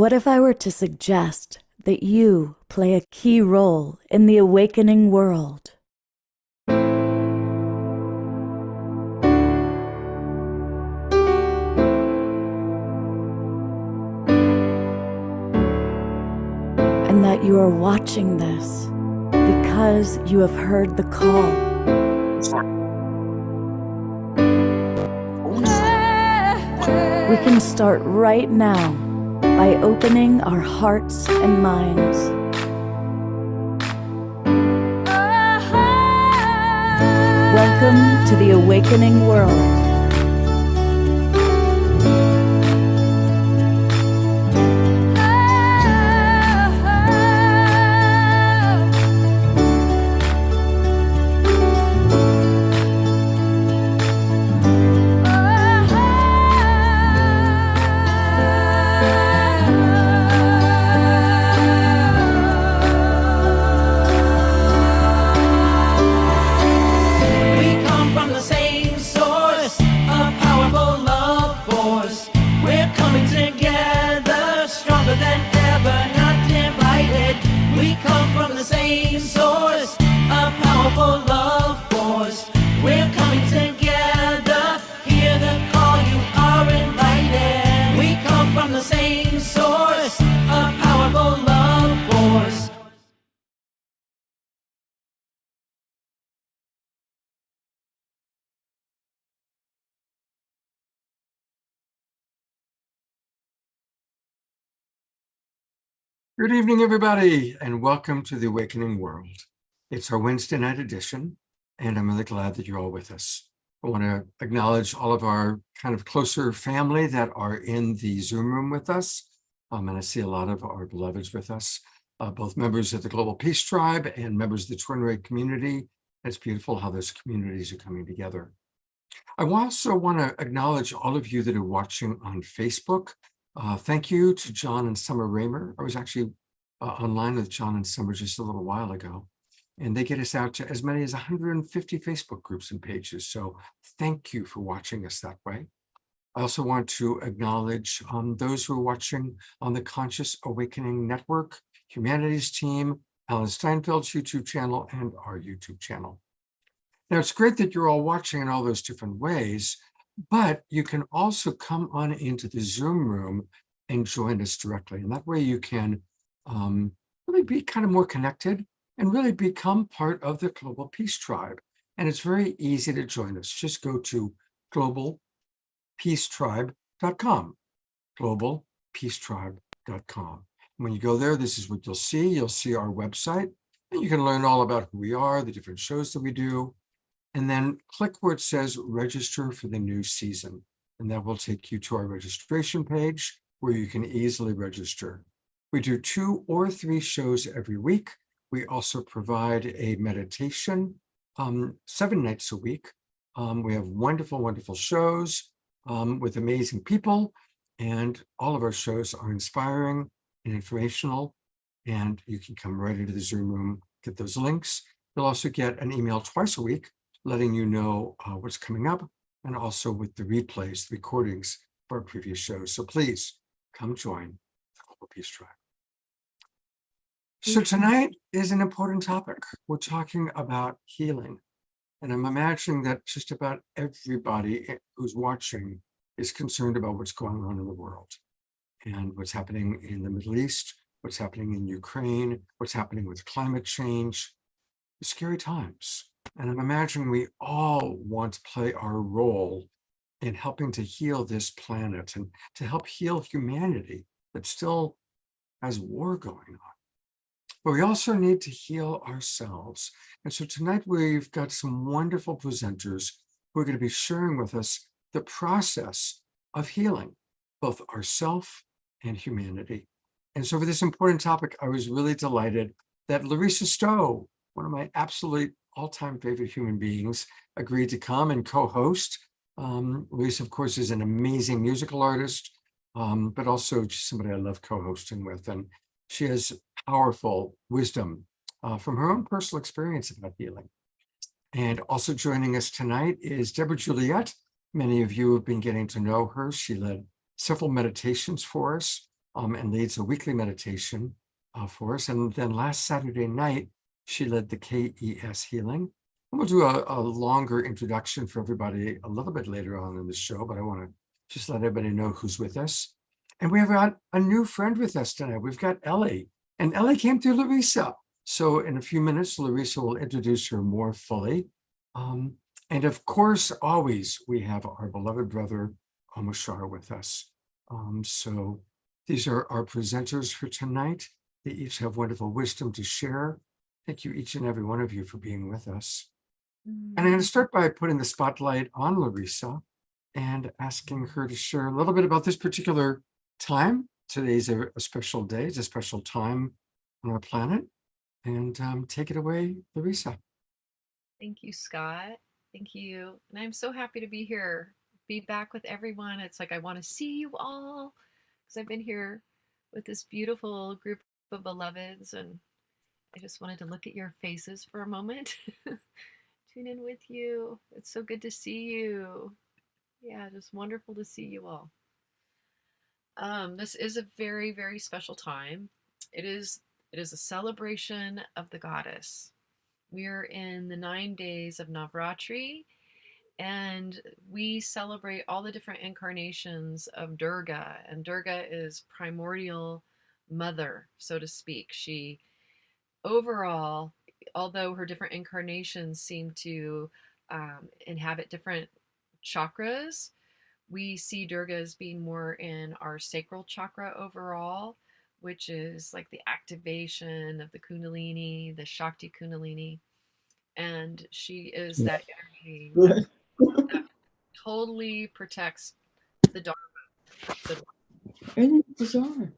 What if I were to suggest that you play a key role in the awakening world? And that you are watching this because you have heard the call. We can start right now by opening our hearts and minds. Welcome to the awakening world. Good evening, everybody, and welcome to the Awakening World. It's our Wednesday night edition, and I'm really glad that you're all with us. I want to acknowledge all of our kind of closer family that are in the Zoom room with us. And I see a lot of our beloveds with us, both members of the Global Peace Tribe and members of the Twin Ray community. It's beautiful how those communities are coming together. I also want to acknowledge all of you that are watching on Facebook. Thank you to John and Summer Raymer. I was actually online with John and Summer just a little while ago, and they get us out to as many as 150 Facebook groups and pages. So thank you for watching us that way. I also want to acknowledge those who are watching on the Conscious Awakening Network, Humanities Team, Alan Steinfeld's YouTube channel, and our YouTube channel. Now, it's great that you're all watching in all those different ways, but you can also come on into the Zoom room and join us directly. And that way you can really be kind of more connected and really become part of the Global Peace Tribe. And it's very easy to join us. Just go to globalpeacetribe.com, globalpeacetribe.com. When you go there, this is what you'll see. You'll see our website, and you can learn all about who we are, the different shows that we do. And then click where it says register for the new season. And that will take you to our registration page where you can easily register. We do 2 or 3 shows every week. We also provide a meditation 7 nights a week. We have wonderful, wonderful shows with amazing people. And all of our shows are inspiring and informational. And you can come right into the Zoom room, get those links. You'll also get an email twice a week letting you know what's coming up, and also with the replays, the recordings for our previous shows. So please come join the Global Peace Tribe. So tonight is an important topic. We're talking about healing. And I'm imagining that just about everybody who's watching is concerned about what's going on in the world and what's happening in the Middle East, what's happening in Ukraine, what's happening with climate change. Scary times. And I'm imagining we all want to play our role in helping to heal this planet and to help heal humanity that still has war going on. But we also need to heal ourselves. And so tonight we've got some wonderful presenters who are going to be sharing with us the process of healing, both ourselves and humanity. And so for this important topic, I was really delighted that Larissa Stowe, one of my absolute all-time favorite human beings, agreed to come and co-host. Larissa, of course, is an amazing musical artist, but also just somebody I love co-hosting with. And she has powerful wisdom from her own personal experience about healing. And also joining us tonight is Deborah Juliette. Many of you have been getting to know her. She led several meditations for us and leads a weekly meditation for us. And then last Saturday night, she led the KES healing. And we'll do a longer introduction for everybody a little bit later on in the show, but I want to just let everybody know who's with us. And we have got a new friend with us tonight. We've got Ellie, and Ellie came through Larissa. So in a few minutes, Larissa will introduce her more fully. And of course, always we have our beloved brother, Omoshar, with us. So these are our presenters for tonight. They each have wonderful wisdom to share. Thank you, each and every one of you, for being with us. And I'm going to start by putting the spotlight on Larissa and asking her to share a little bit about this particular time. Today's a special day, it's a special time on our planet. And take it away, Larissa. Thank you, Scott. Thank you. And I'm so happy to be here, be back with everyone. It's like I want to see you all because I've been here with this beautiful group of beloveds, and I just wanted to look at your faces for a moment. Tune in with you. It's so good to see you. Yeah, just wonderful to see you all. This is a very, very special time. It is a celebration of the goddess. We're in the 9 days of Navratri, and we celebrate all the different incarnations of Durga. And Durga is primordial mother, so to speak. She overall, although her different incarnations seem to inhabit different chakras, we see Durga as being more in our sacral chakra overall, which is like the activation of the Kundalini, the Shakti Kundalini. And she is that energy that totally protects the Dharma. Isn't it bizarre?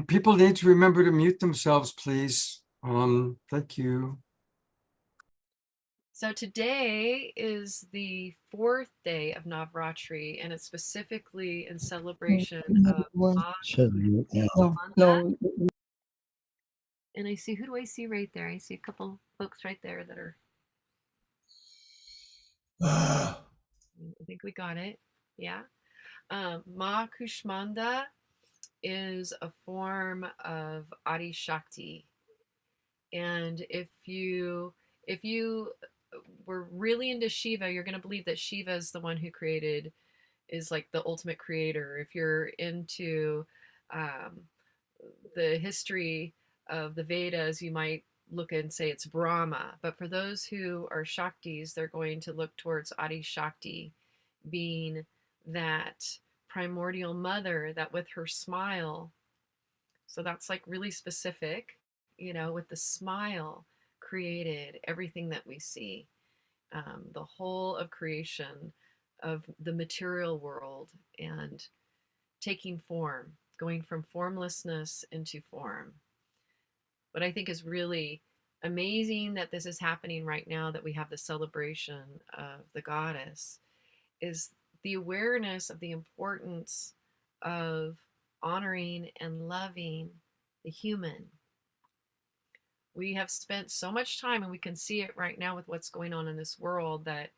People need to remember to mute themselves, please. Thank you. So today is the 4th day of Navratri, and it's specifically in celebration of Ma No. And I see, who do I see right there? I see a couple folks right there that are, I think we got it. Yeah. Ma Kushmanda is a form of Adi Shakti. And if you were really into Shiva, you're going to believe that Shiva is the one who is like the ultimate creator. If you're into the history of the Vedas, you might look and say it's Brahma. But for those who are Shaktis, they're going to look towards Adi Shakti, being that primordial mother that with her smile, so that's like really specific, with the smile created everything that we see, the whole of creation of the material world, and taking form, going from formlessness into form. What I think is really amazing that this is happening right now, that we have the celebration of the goddess, is the awareness of the importance of honoring and loving the human. We have spent so much time, and we can see it right now with what's going on in this world, that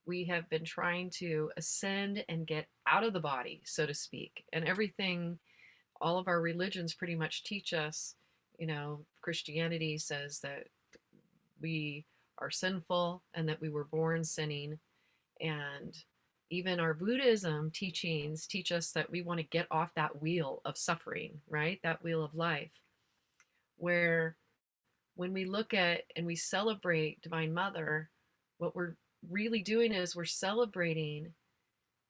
we have been trying to ascend and get out of the body, so to speak. And everything, all of our religions pretty much teach us, Christianity says that we are sinful and that we were born sinning. And even our Buddhism teachings teach us that we want to get off that wheel of suffering, right? That wheel of life, where when we look at and we celebrate Divine Mother, what we're really doing is we're celebrating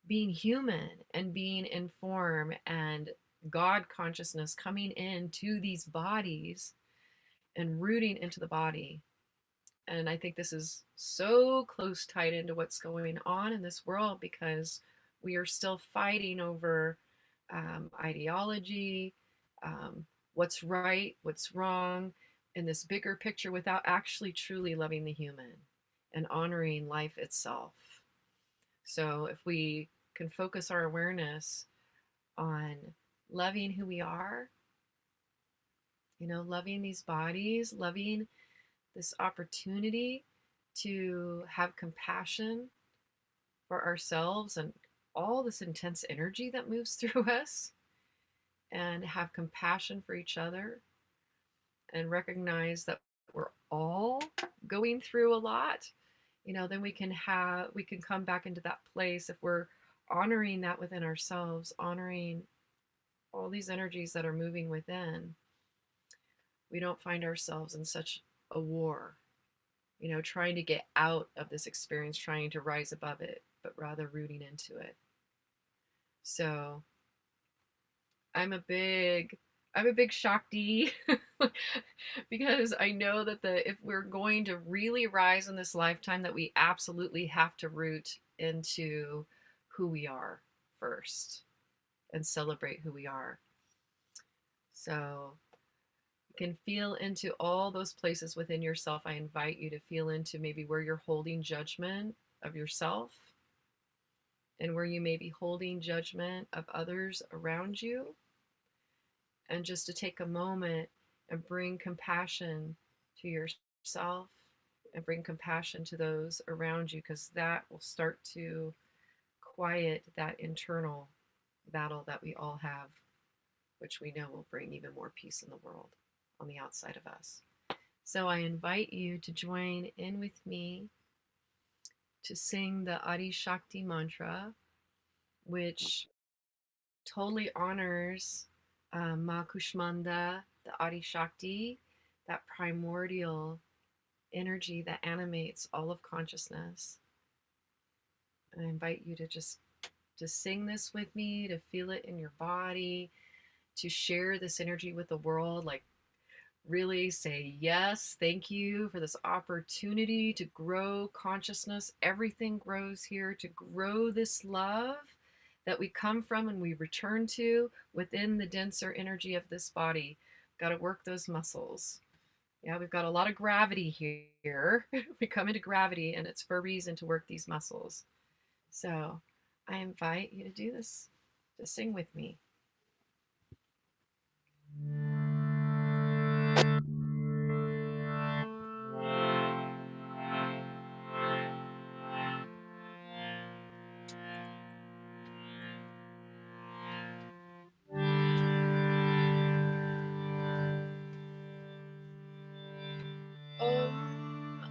being human and being in form and God consciousness coming into these bodies and rooting into the body. And I think this is so close tied into what's going on in this world, because we are still fighting over ideology, what's right, what's wrong, in this bigger picture, without actually truly loving the human and honoring life itself. So if we can focus our awareness on loving who we are, loving these bodies, loving this opportunity to have compassion for ourselves and all this intense energy that moves through us, and have compassion for each other and recognize that we're all going through a lot, then we can come back into that place if we're honoring that within ourselves, honoring all these energies that are moving within. We don't find ourselves in such a war, trying to get out of this experience, trying to rise above it, but rather rooting into it. So I'm a big Shakti because I know that if we're going to really rise in this lifetime, that we absolutely have to root into who we are first and celebrate who we are. So you can feel into all those places within yourself. I invite you to feel into maybe where you're holding judgment of yourself and where you may be holding judgment of others around you. And just to take a moment and bring compassion to yourself and bring compassion to those around you, because that will start to quiet that internal battle that we all have, which we know will bring even more peace in the world on the outside of us. So I invite you to join in with me to sing the Adi Shakti mantra, which totally honors Ma Kushmanda, the Adi Shakti, that primordial energy that animates all of consciousness. And I invite you to just to sing this with me, to feel it in your body, to share this energy with the world, like really say, yes, thank you for this opportunity to grow consciousness. Everything grows here, to grow this love that we come from and we return to within the denser energy of this body. Got to work those muscles. Yeah, we've got a lot of gravity here. We come into gravity, and it's for a reason, to work these muscles. So I invite you to do this, to sing with me.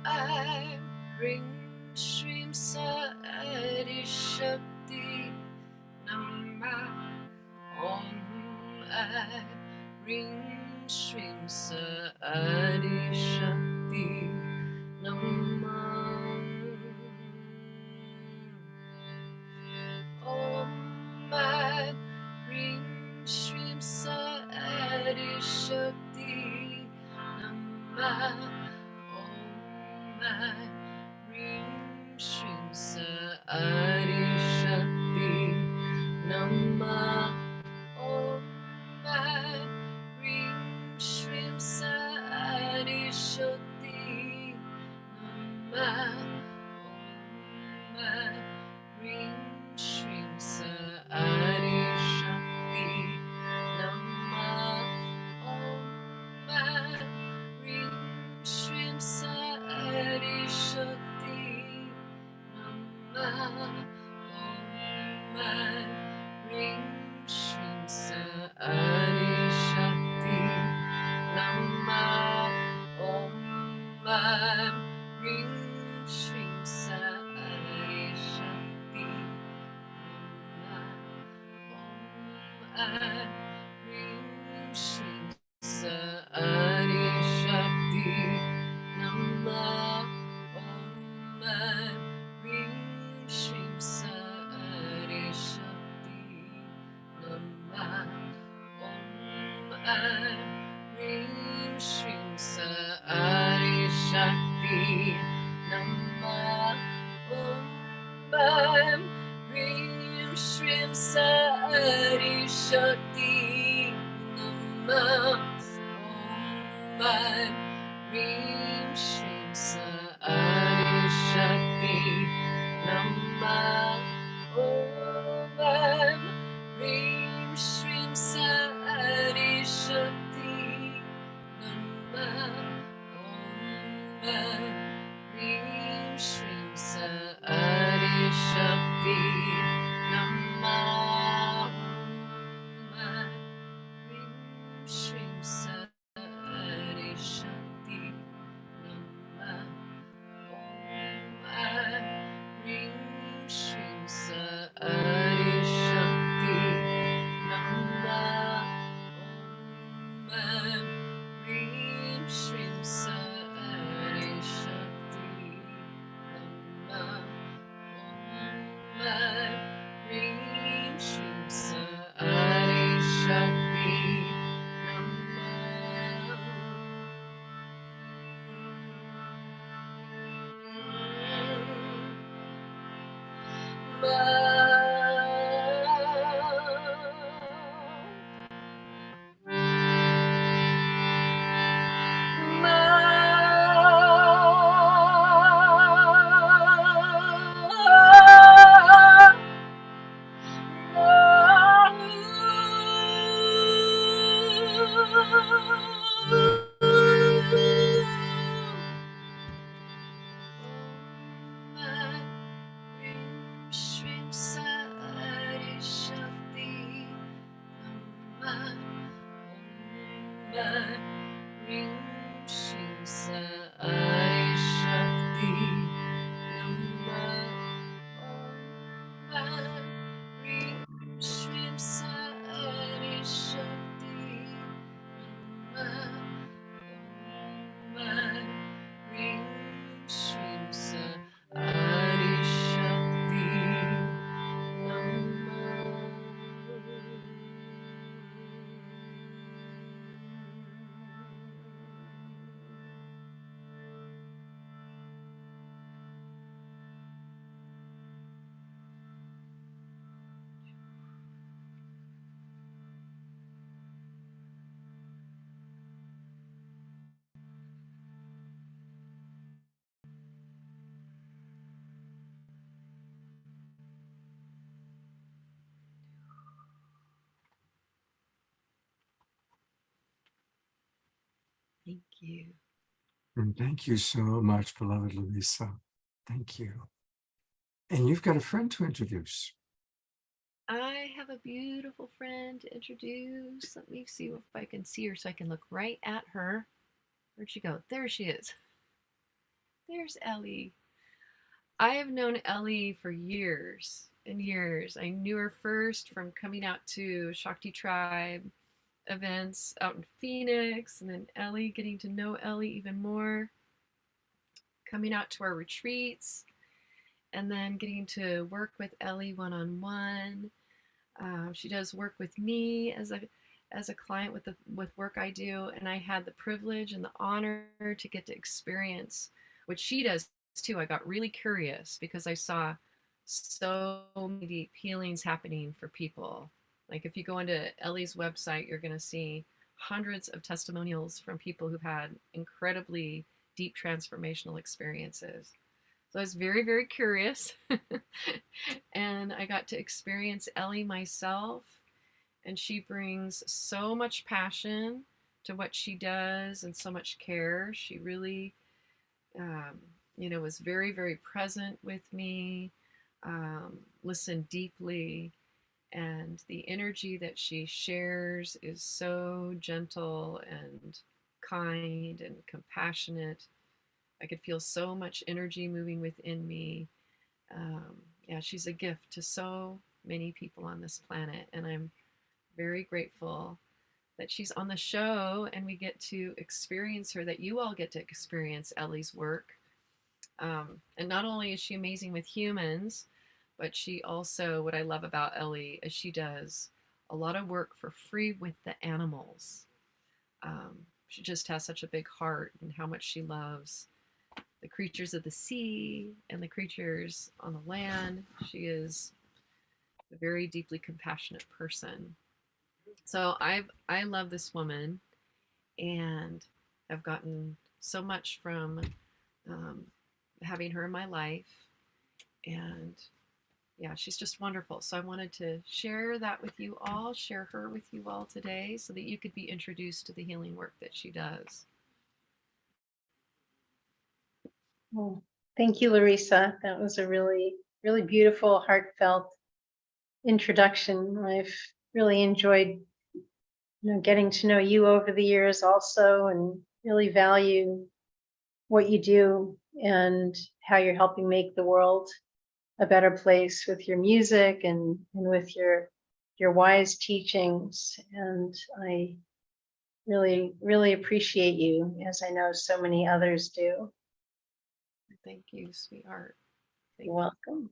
I bring Shrim Sa Adi Shakti Namah. I bring Shrim Sa Adi Shakti Namah. I bring Shrim Sa Adi Shakti Namah. I bring Shrim Sa Adi Shakti Namah. I bring Shrim Sa Adi Shakti Namah. I bring Shrim Sa Adi Shakti Namah. I bring Shrim Sa Adi Shakti Namah. I bring Shrim Sa Adi Shakti Namah. I bring Shrim Sa Adi Shakti Namah. I bring Shrim Sa Adi Shakti Namah. I bring Shrim Sa Adi Shakti Namah. I bring Shrim Sa Adi Shakti Namah. I bring Shrim Sa Adi Shakti Namah. I bring Shrim Sa Adi Shakti Namah. I bring Shrim Sa Adi Shakti Namah. I bring Shrim Sa Adi Shakti Namah. Thank you. And thank you so much, beloved Louisa. Thank you. And you've got a friend to introduce. I have a beautiful friend to introduce. Let me see if I can see her so I can look right at her. Where'd she go? There she is. There's Ellie. I have known Ellie for years and years. I knew her first from coming out to Shakti Tribe events out in Phoenix, and then Ellie, getting to know Ellie even more, coming out to our retreats, and then getting to work with Ellie one-on-one. She does work with me as a client with work I do, and I had the privilege and the honor to get to experience what she does too. I got really curious because I saw so many deep healings happening for people. Like if you go into Ellie's website, you're going to see hundreds of testimonials from people who've had incredibly deep transformational experiences. So I was very, very curious. And I got to experience Ellie myself. And she brings so much passion to what she does and so much care. She really, was very, very present with me, listened deeply. And the energy that she shares is so gentle and kind and compassionate. I could feel so much energy moving within me. Yeah, she's a gift to so many people on this planet, and I'm very grateful that she's on the show and we get to experience her, that you all get to experience Ellie's work. And not only is she amazing with humans, but she also, what I love about Ellie is she does a lot of work for free with the animals. She just has such a big heart and how much she loves the creatures of the sea and the creatures on the land. She is a very deeply compassionate person. So I love this woman and have gotten so much from having her in my life. And yeah, she's just wonderful. So I wanted to share that with you all, share her with you all today so that you could be introduced to the healing work that she does. Well, thank you, Larissa. That was a really, really beautiful, heartfelt introduction. I've really enjoyed, getting to know you over the years also, and really value what you do and how you're helping make the world a better place with your music and with your wise teachings. And I really, really appreciate you, as I know so many others do. Thank you, sweetheart. Thank You're welcome.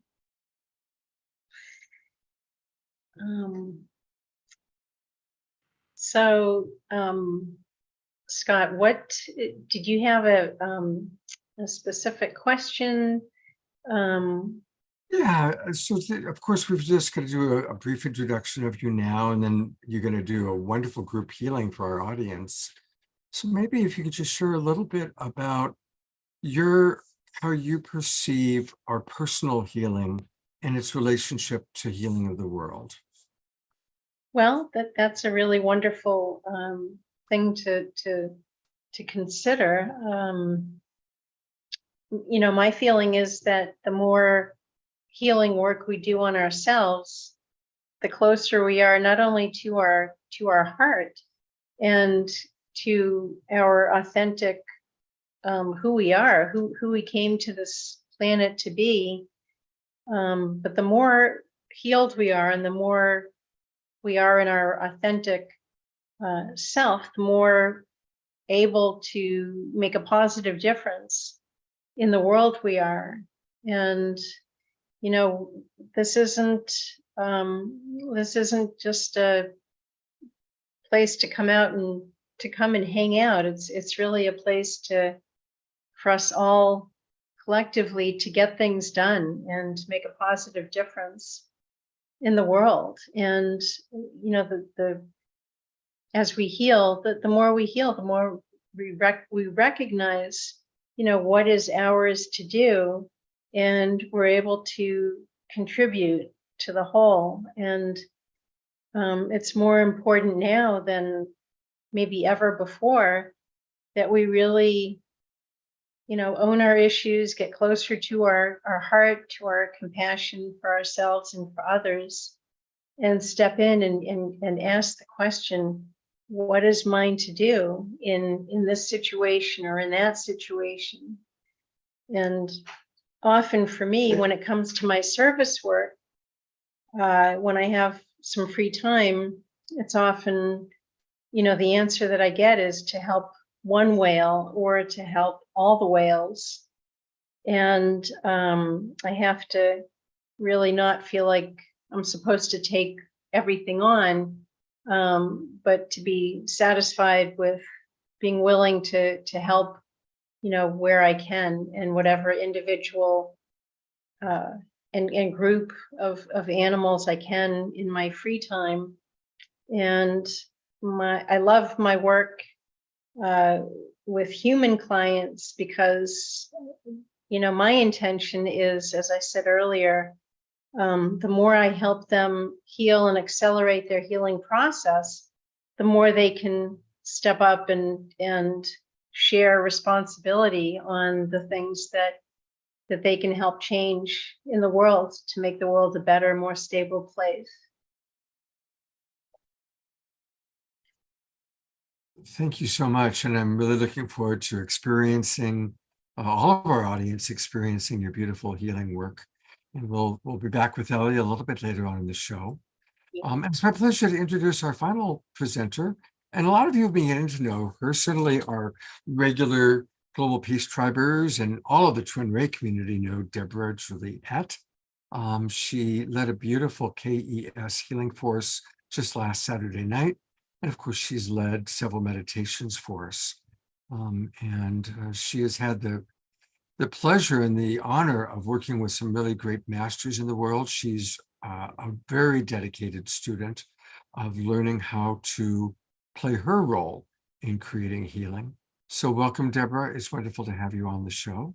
So, Scott, what did you have a specific question Yeah, of course, we've just got to do a brief introduction of you now, and then you're going to do a wonderful group healing for our audience. So maybe if you could just share a little bit about how you perceive our personal healing and its relationship to healing of the world. Well, that's a really wonderful thing to consider. My feeling is that the more healing work we do on ourselves, the closer we are not only to our heart and to our authentic who we are, who we came to this planet to be. But the more healed we are, and the more we are in our authentic self, the more able to make a positive difference in the world we are. And this isn't just a place to come and hang out. It's really a place for us all collectively to get things done and make a positive difference in the world. And as we heal, the more we heal, the more we recognize what is ours to do, and we're able to contribute to the whole. And it's more important now than maybe ever before that we really own our issues, get closer to our heart, to our compassion for ourselves and for others, and step in and ask the question, what is mine to do in this situation or in that situation? And often for me, when it comes to my service work, when I have some free time, it's often, the answer that I get is to help one whale or to help all the whales. And I have to really not feel like I'm supposed to take everything on, but to be satisfied with being willing to help, where I can, and whatever individual and group of animals I can in my free time. And I love my work with human clients because, my intention is, as I said earlier, the more I help them heal and accelerate their healing process, the more they can step up and share responsibility on the things that they can help change in the world to make the world a better, more stable place. Thank you so much. And I'm really looking forward to experiencing all of our audience experiencing your beautiful healing work. And we'll be back with Ellie a little bit later on in the show. It's my pleasure to introduce our final presenter. And a lot of you have been getting to know her, certainly our regular Global Peace Tribers and all of the Twin Ray community know Deborah Juliette. She led a beautiful KES healing force just last Saturday night. And of course, she's led several meditations for us. She has had the pleasure and the honor of working with some really great masters in the world. She's a very dedicated student of learning how to play her role in creating healing. So welcome, Deborah. It's wonderful to have you on the show.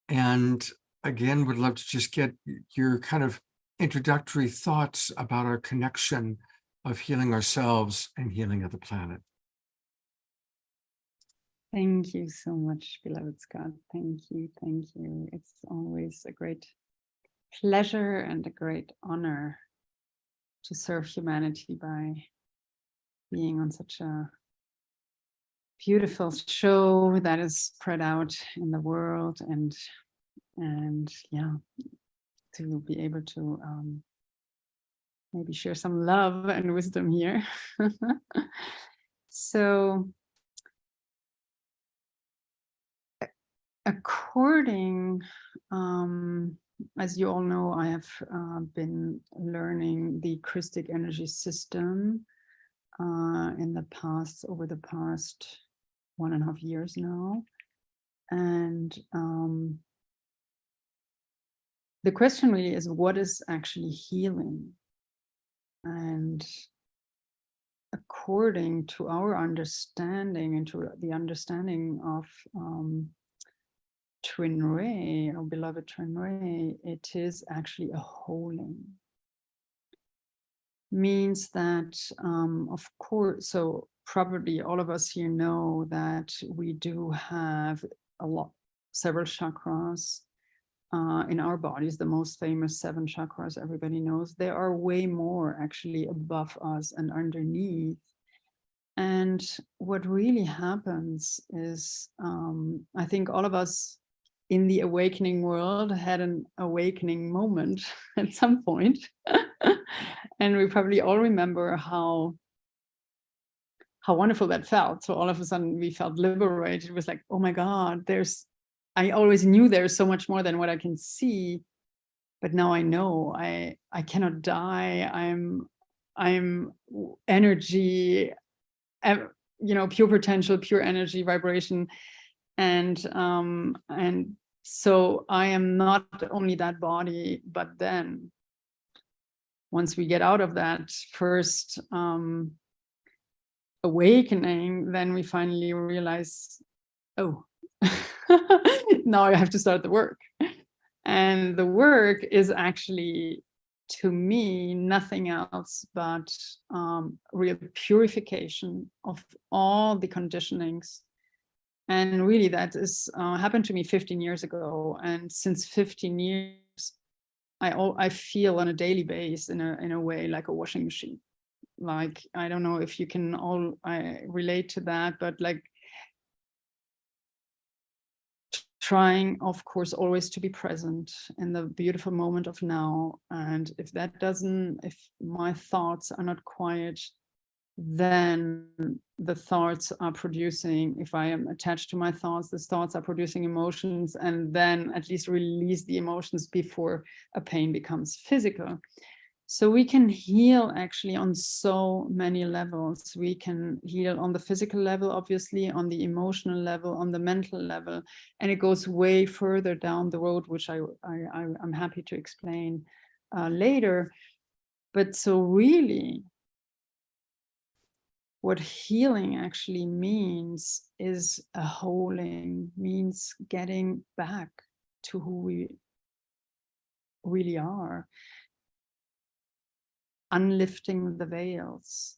And again, would love to just get your kind of introductory thoughts about our connection of healing ourselves and healing of the planet. Thank you so much, beloved Scott. Thank you. Thank you. It's always a great pleasure and a great honor to serve humanity by being on such a beautiful show that is spread out in the world, and yeah, to be able to maybe share some love and wisdom here. So according, as you all know, I have been learning the Christic energy system over the past 1.5 years now. And the question really is, what is actually healing? And according to our understanding and to the understanding of Twin Ray, our beloved Twin Ray, it is actually a holding. Means that, of course, so probably all of us here know that we do have several chakras in our bodies, the most famous 7 chakras everybody knows. There are way more actually above us and underneath. And what really happens is, I think all of us in the awakening world had an awakening moment at some point. And we probably all remember how wonderful that felt. So all of a sudden we felt liberated. It was like, oh my God, I always knew there's so much more than what I can see, but now I know I cannot die. I'm energy, pure potential, pure energy, vibration. And so I am not only that body, but then once we get out of that first awakening, then we finally realize, oh, now I have to start the work. And the work is actually, to me, nothing else but real purification of all the conditionings. And really that is happened to me 15 years ago. And since 15 years, I feel on a daily basis in a way like a washing machine. Like, I don't know if you can all relate to that, but like trying, of course, always to be present in the beautiful moment of now. And if my thoughts are not quiet, then the thoughts are producing, if I am attached to my thoughts, the thoughts are producing emotions, and then at least release the emotions before a pain becomes physical. So we can heal actually on so many levels. We can heal on the physical level, obviously, on the emotional level, on the mental level, and it goes way further down the road, which I'm happy to explain later. But so really, what healing actually means is a holding, means getting back to who we really are, unlifting the veils.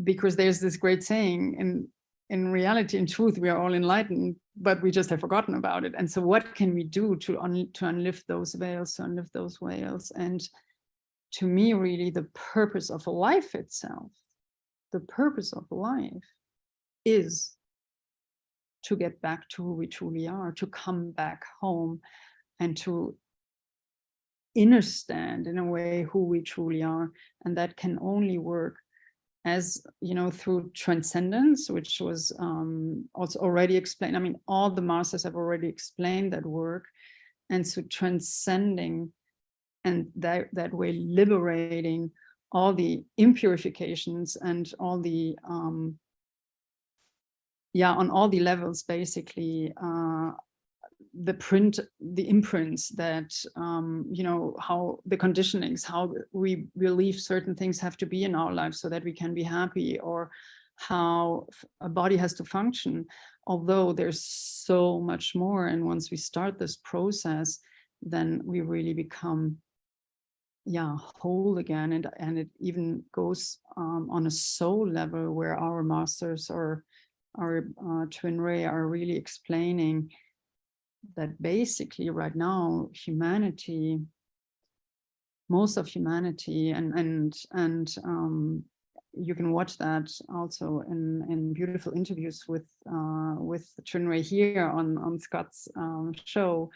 Because there's this great saying, in reality, in truth, we are all enlightened, but we just have forgotten about it. And so what can we do to unlift those veils, And to me, really, the purpose of life itself, the purpose of life is to get back to who we truly are, to come back home and to understand in a way who we truly are. And that can only work as, through transcendence, which was also already explained. I mean, all the masters have already explained that work. And so transcending and that way liberating all the impurifications and all the on all the levels, basically, the imprints that how the conditionings, how we believe certain things have to be in our lives so that we can be happy, or how a body has to function, although there's so much more. And once we start this process, then we really become whole again, and it even goes on a soul level, where our masters or our Twin Ray are really explaining that basically right now most of humanity, and you can watch that also in beautiful interviews with Twin Ray here on Scott's show.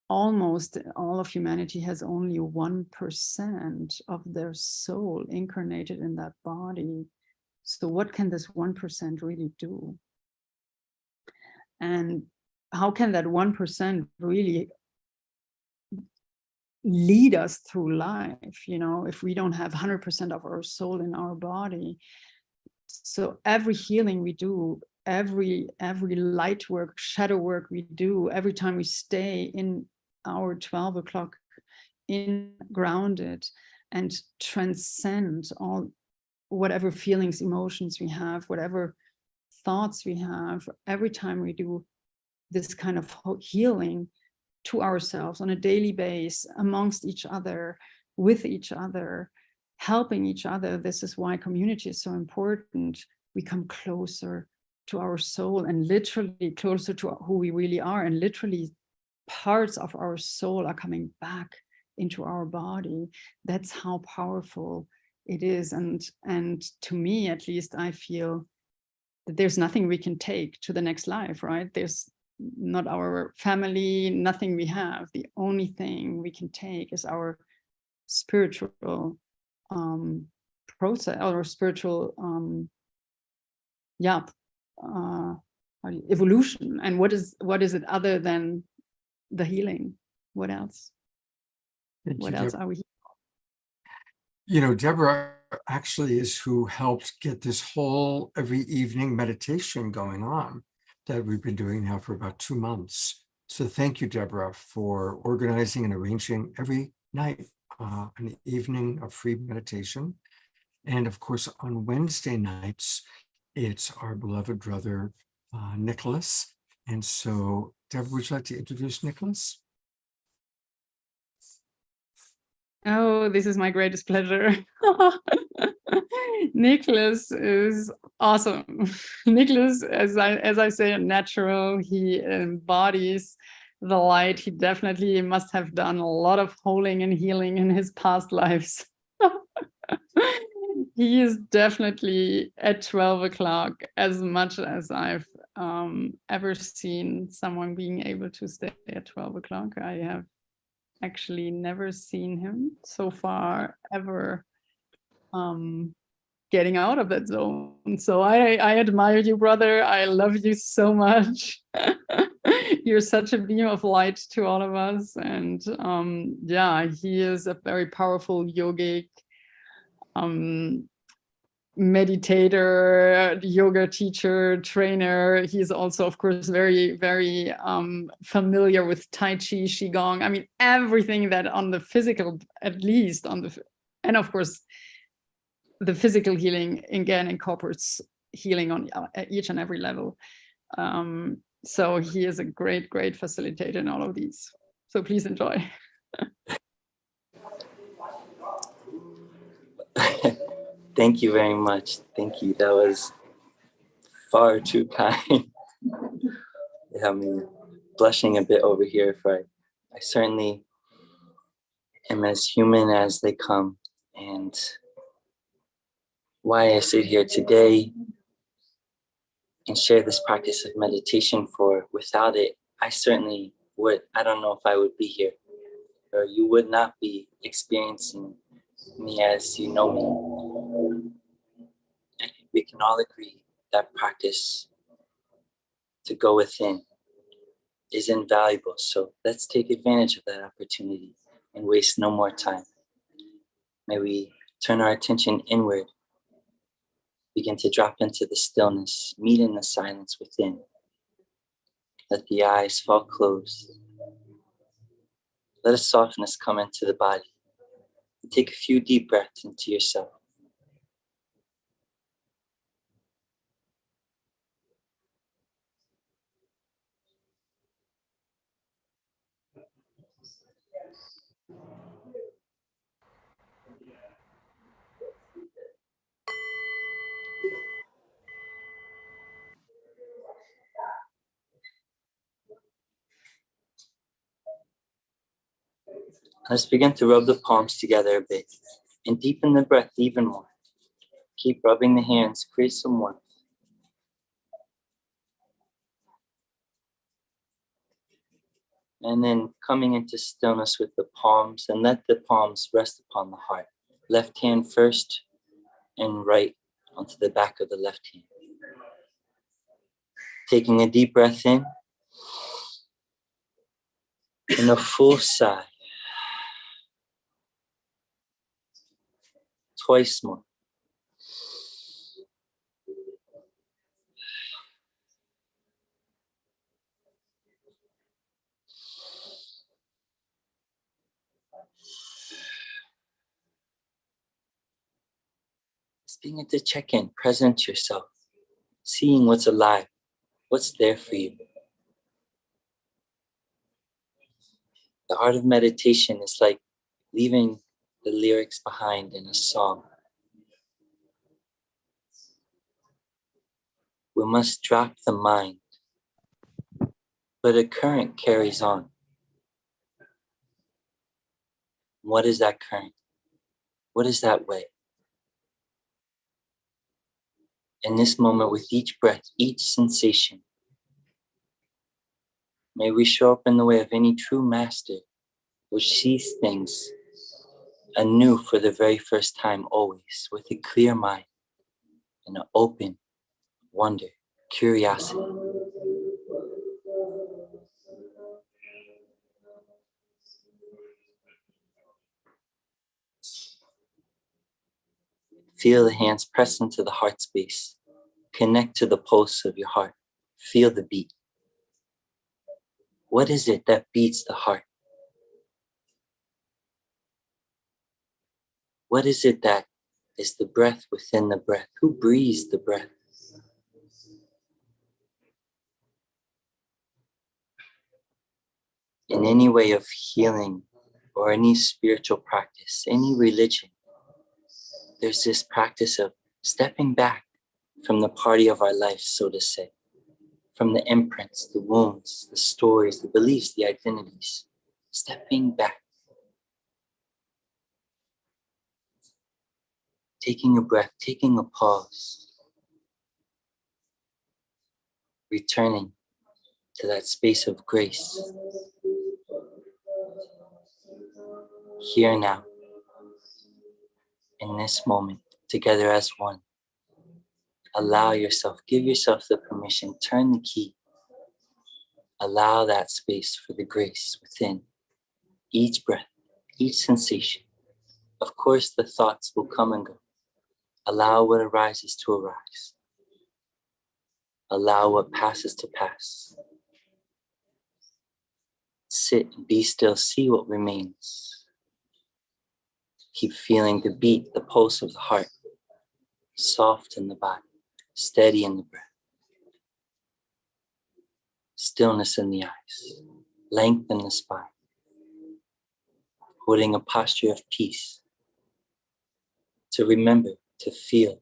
Almost all of humanity has only 1% of their soul incarnated in that body. So what can this 1% really do? And how can that 1% really lead us through life, if we don't have 100% of our soul in our body? So every healing we do, every light work, shadow work we do, every time we stay in our 12 o'clock in grounded and transcend all whatever feelings, emotions we have, whatever thoughts we have, every time we do this kind of healing to ourselves on a daily basis, amongst each other, with each other, helping each other. This is why community is so important. We come closer to our soul and literally closer to who we really are, and literally parts of our soul are coming back into our body. That's how powerful it is. And to me, at least, I feel that there's nothing we can take to the next life, right? There's not our family, nothing we have. The only thing we can take is our spiritual process, or spiritual evolution. And what is it other than the healing? What else? What else are we? You know, Deborah actually is who helped get this whole every evening meditation going on that we've been doing now for about 2 months. So thank you, Deborah, for organizing and arranging every night an evening of free meditation. And of course, on Wednesday nights, it's our beloved brother, Nicholas. And so, Deborah, would you like to introduce Nicholas? Oh, this is my greatest pleasure. Nicholas is awesome. Nicholas, as I say, natural. He embodies the light. He definitely must have done a lot of holding and healing in his past lives. He is definitely at 12 o'clock, as much as I've ever seen someone being able to stay at 12 o'clock. I have actually never seen him so far ever getting out of that zone. So I admire you, brother. I love you so much. You're such a beam of light to all of us. And yeah, he is a very powerful yogic meditator, yoga teacher, trainer. He's also, of course, very, very familiar with Tai Chi, Qigong. I mean, everything that on the physical, at least on the, and of course, the physical healing again incorporates healing on each and every level. So he is a great, great facilitator in all of these. So please enjoy. Thank you very much. Thank you. That was far too kind. It had me blushing a bit over here, for I certainly am as human as they come. And why I sit here today and share this practice of meditation, for without it, I certainly would, I don't know if I would be here, or you would not be experiencing me as you know me. And we can all agree that practice to go within is invaluable. So let's take advantage of that opportunity and waste no more time. May we turn our attention inward, begin to drop into the stillness, meet in the silence within. Let the eyes fall closed. Let a softness come into the body. And take a few deep breaths into yourself. Let's begin to rub the palms together a bit and deepen the breath even more. Keep rubbing the hands, create some warmth. And then coming into stillness with the palms, and let the palms rest upon the heart. Left hand first and right onto the back of the left hand. Taking a deep breath in and a full sigh. Twice more. begin to check in, present yourself, seeing what's alive, what's there for you. The art of meditation is like leaving the lyrics behind in a song. We must drop the mind, but a current carries on. What is that current? What is that way? In this moment, with each breath, each sensation, may we show up in the way of any true master which sees things anew for the very first time, always with a clear mind and an open wonder, curiosity. Feel the hands press into the heart space. Connect to the pulse of your heart. Feel the beat. What is it that beats the heart? What is it that is the breath within the breath? Who breathes the breath? In any way of healing or any spiritual practice, any religion, there's this practice of stepping back from the party of our life, so to say, from the imprints, the wounds, the stories, the beliefs, the identities, stepping back, taking a breath, taking a pause, returning to that space of grace. Here now, in this moment, together as one. Allow yourself, give yourself the permission, turn the key. Allow that space for the grace within each breath, each sensation. Of course, the thoughts will come and go. Allow what arises to arise. Allow what passes to pass. Sit and be still, see what remains. Keep feeling the beat, the pulse of the heart, soft in the body, steady in the breath. Stillness in the eyes, length in the spine. Holding a posture of peace. To remember, to feel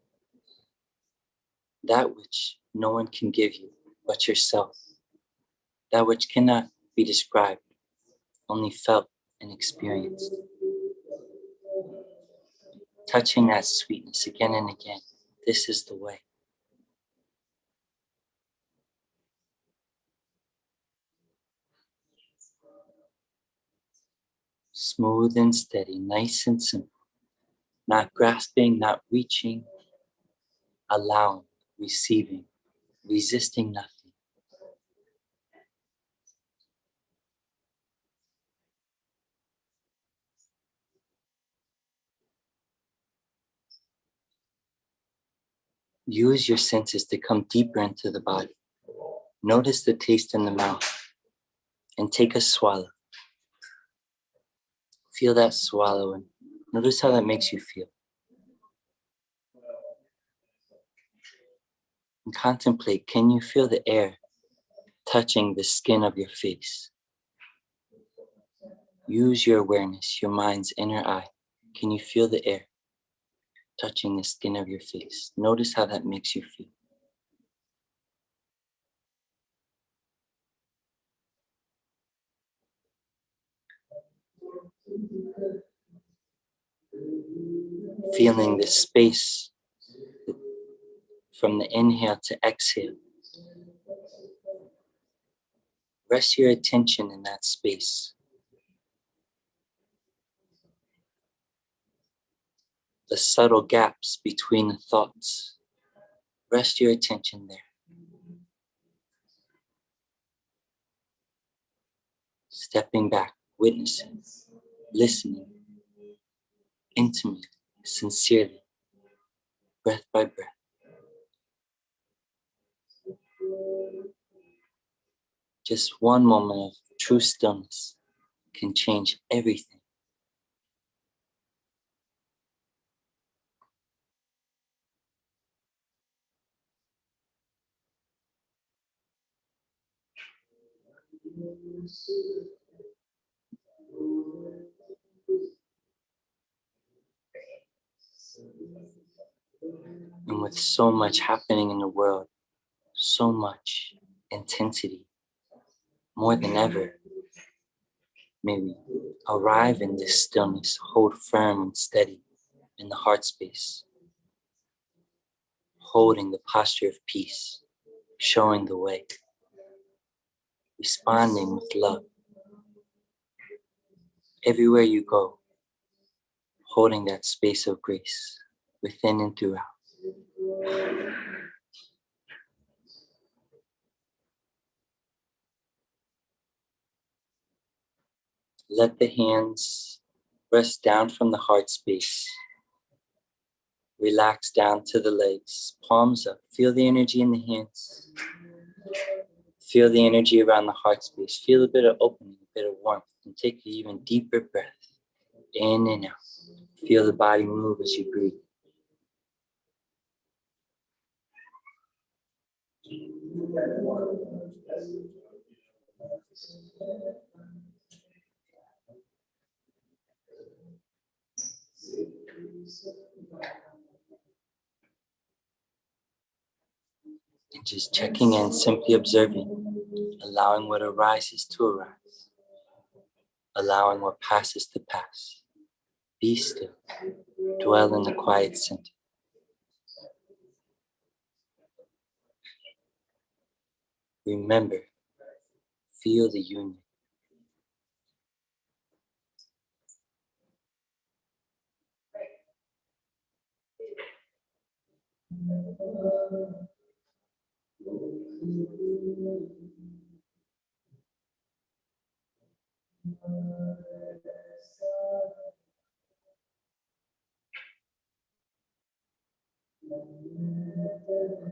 that which no one can give you but yourself. That which cannot be described, only felt and experienced. Touching that sweetness again and again. This is the way. Smooth and steady, nice and simple. Not grasping, not reaching, allowing, receiving, resisting nothing. Use your senses to come deeper into the body. Notice the taste in the mouth and take a swallow. Feel that swallow and notice how that makes you feel. And contemplate, can you feel the air touching the skin of your face? Use your awareness, your mind's inner eye. Can you feel the air touching the skin of your face? Notice how that makes you feel. Feeling the space from the inhale to exhale. Rest your attention in that space. The subtle gaps between the thoughts. Rest your attention there. Stepping back, witnessing, listening, intimately, sincerely, breath by breath. Just one moment of true stillness can change everything. And with so much happening in the world, so much intensity, more than ever, may we arrive in this stillness, hold firm and steady in the heart space, holding the posture of peace, showing the way, responding with love. Everywhere you go, holding that space of grace within and throughout. Let the hands rest down from the heart space. Relax down to the legs, palms up. Feel the energy in the hands. Feel the energy around the heart space. Feel a bit of opening, a bit of warmth, and take an even deeper breath in and out. Feel the body move as you breathe. And just checking in, simply observing, allowing what arises to arise, allowing what passes to pass. Be still, dwell in the quiet center. Remember, feel the union.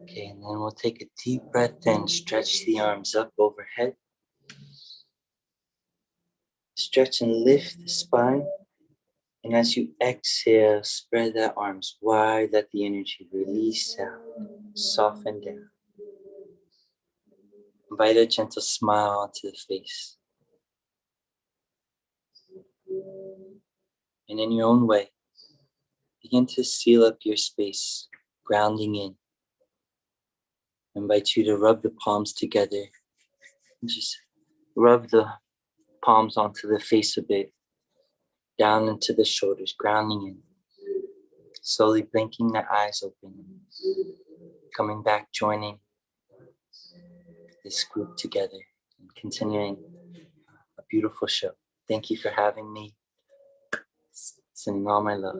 Okay, and then we'll take a deep breath in, stretch the arms up overhead. Stretch and lift the spine. And as you exhale, spread the arms wide, let the energy release out, soften down. Invite a gentle smile onto the face. And in your own way, begin to seal up your space, grounding in. I invite you to rub the palms together. And just rub the palms onto the face a bit, down into the shoulders, grounding in. Slowly blinking the eyes open. Coming back, joining this group together and continuing a beautiful show. Thank you for having me. Sending all my love.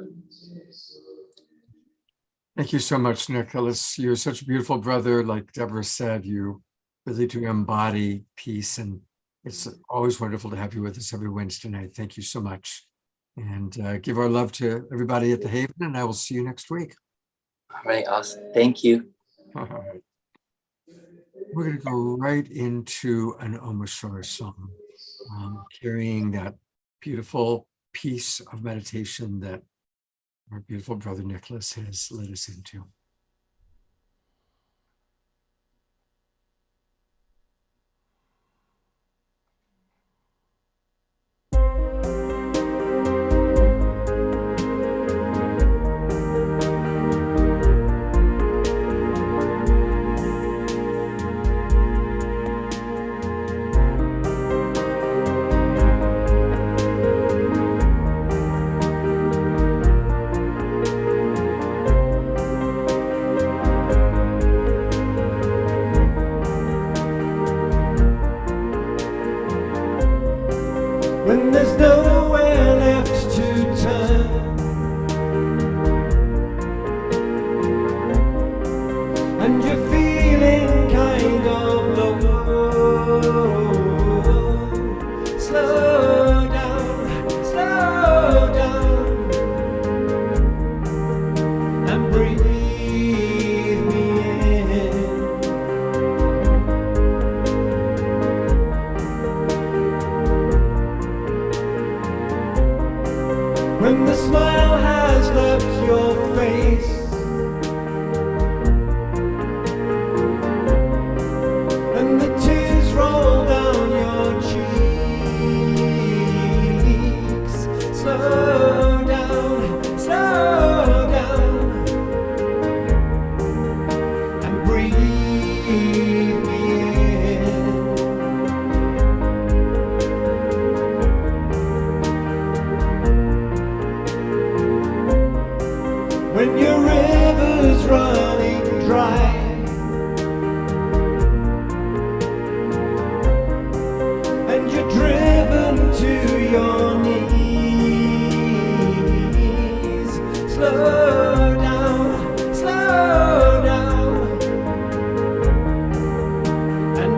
Thank you so much, Nicholas. You're such a beautiful brother. Like Deborah said, you really do embody peace, and it's always wonderful to have you with us every Wednesday night. Thank you so much. And give our love to everybody at the Haven, and I will see you next week. All right, awesome. Thank you. We're going to go right into an Om Shore song, carrying that beautiful piece of meditation that our beautiful brother Nicholas has led us into.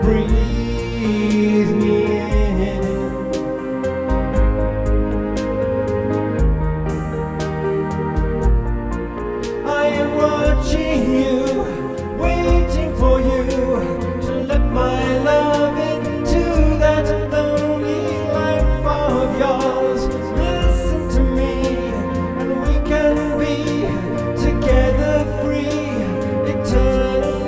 breathe me in. I am watching you, waiting for you to let my love into that lonely life of yours. Listen to me, and we can be together free eternally.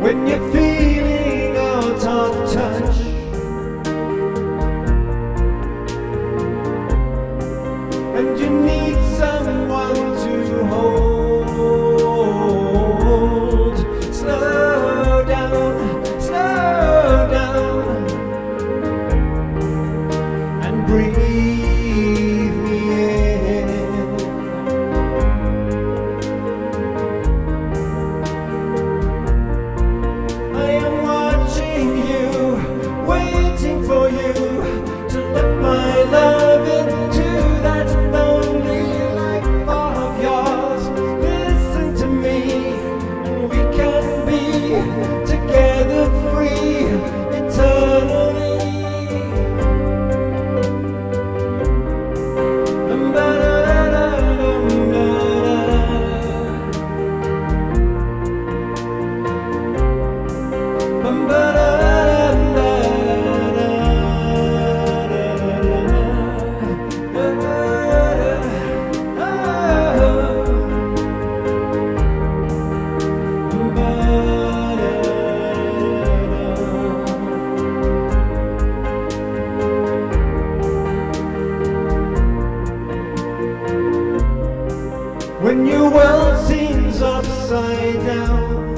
When you're feeling out of touch, and you need someone to hold, slow down, and breathe me in. I am watching you, waiting for you to let my love into that lonely life of yours. Listen to me, and we can be together free eternally. When your world seems upside down,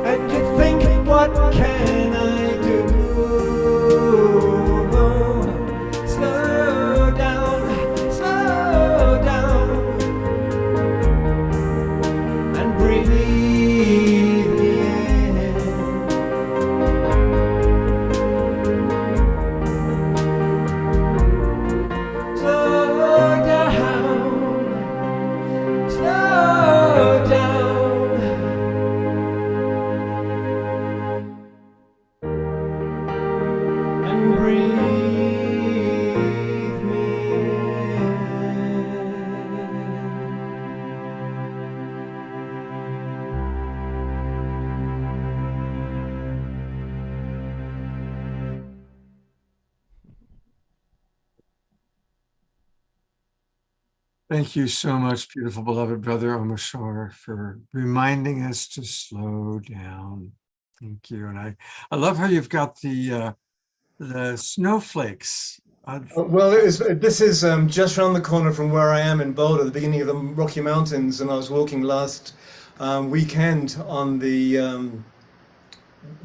and you think, what can I do? Slow down, and breathe me in. Slow down, and breathe me in. Thank you so much, beautiful beloved brother Omashar, for reminding us to slow down. Thank you. And I love how you've got the snowflakes. Well, this is just around the corner from where I am in Boulder, the beginning of the Rocky Mountains, and I was walking last weekend on the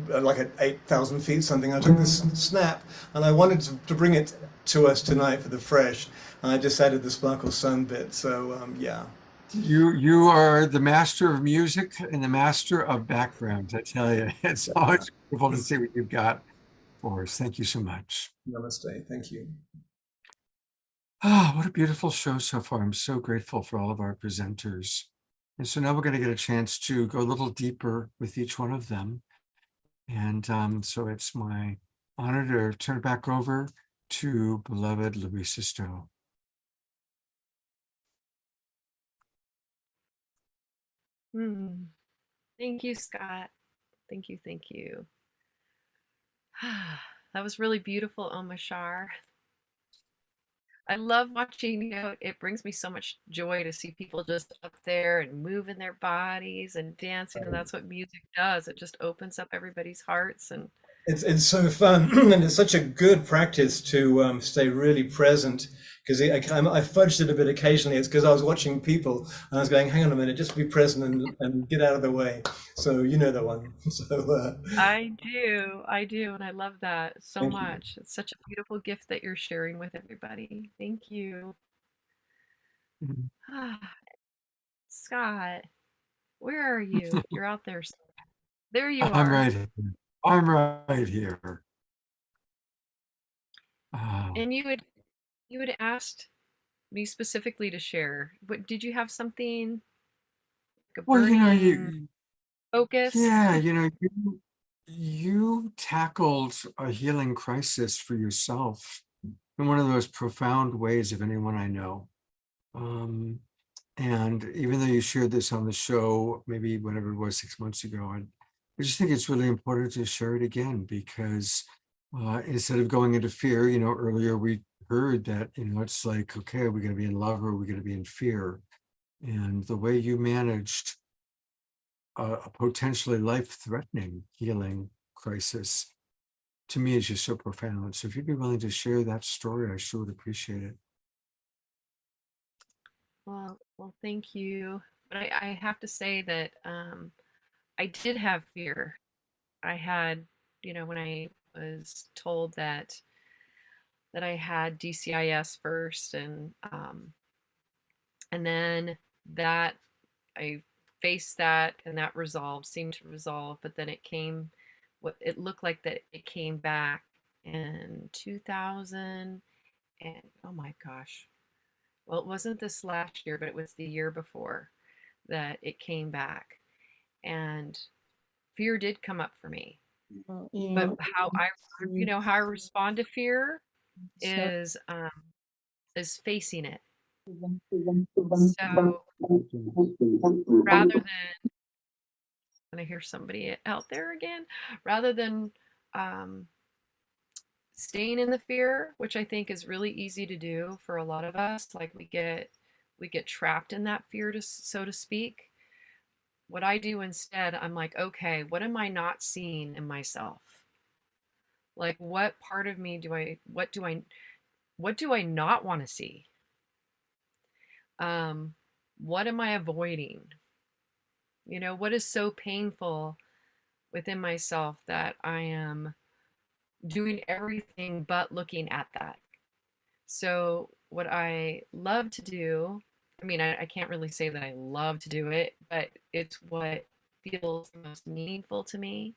like at 8,000 feet something. I took this snap, and I wanted to bring it to us tonight for the fresh. And I just added the sparkle sun bit. So yeah. You are the master of music and the master of backgrounds. I tell you, it's always beautiful to see what you've got for us. Thank you so much. Namaste. Thank you. Ah, what a beautiful show so far. I'm so grateful for all of our presenters. And so now we're going to get a chance to go a little deeper with each one of them. And so it's my honor to turn it back over to beloved Louisa Stowe. Thank you, Scott. Thank you. That was really beautiful, Omashar. I love watching, it brings me so much joy to see people just up there and moving their bodies and dancing. And that's what music does. It just opens up everybody's hearts. And It's so fun, and it's such a good practice to stay really present. Because I fudged it a bit occasionally. It's because I was watching people and I was going, hang on a minute, just be present and get out of the way. So you know that one. So I do, and I love that so thank you. much. It's such a beautiful gift that you're sharing with everybody. Thank you. Mhm. Ah, Scott, where are you? You're out there. There you I'm are. right here. I'm right here. Ah, And you had asked me specifically to share. What did you have something like a well, burning focus? yeah, you tackled a healing crisis for yourself in one of the most profound ways of anyone I know. Um, and even though you shared this on the show, maybe whenever it was 6 months ago, I just think it's really important to share it again because instead of going into fear, earlier we heard that, it's like, okay, are we going to be in love or are we going to be in fear? And the way you managed a potentially life-threatening healing crisis to me is just so profound. So if you'd be willing to share that story, I sure would appreciate it. Well, thank you. But I have to say that I did have fear. I had, when I was told that I had DCIS first, and then that I faced that, and that seemed to resolve. But then what it looked like that it came back in 2000, and oh my gosh, well, it wasn't this last year, but it was the year before that it came back, and fear did come up for me. But how I respond to fear So, is facing it. So rather than, and I hear somebody out there again, rather than um, staying in the fear, which I think is really easy to do for a lot of us, like we get trapped in that fear, so to speak. What I do instead, I'm like, okay, what am I not seeing in myself? Like, what part of me what do I not want to see? Um, what am I avoiding? What is so painful within myself that I am doing everything but looking at that? So, what I love to do, I mean, I can't really say that I love to do it, but it's what feels the most meaningful to me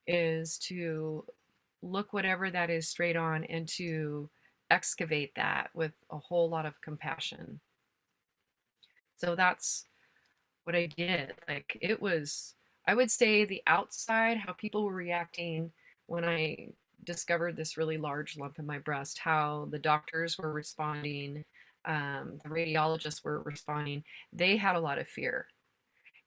is to look whatever that is straight on and to excavate that with a whole lot of compassion. So that's what I did. Like I would say the outside, how people were reacting when I discovered this really large lump in my breast, how the doctors were responding, the radiologists were responding. They had a lot of fear,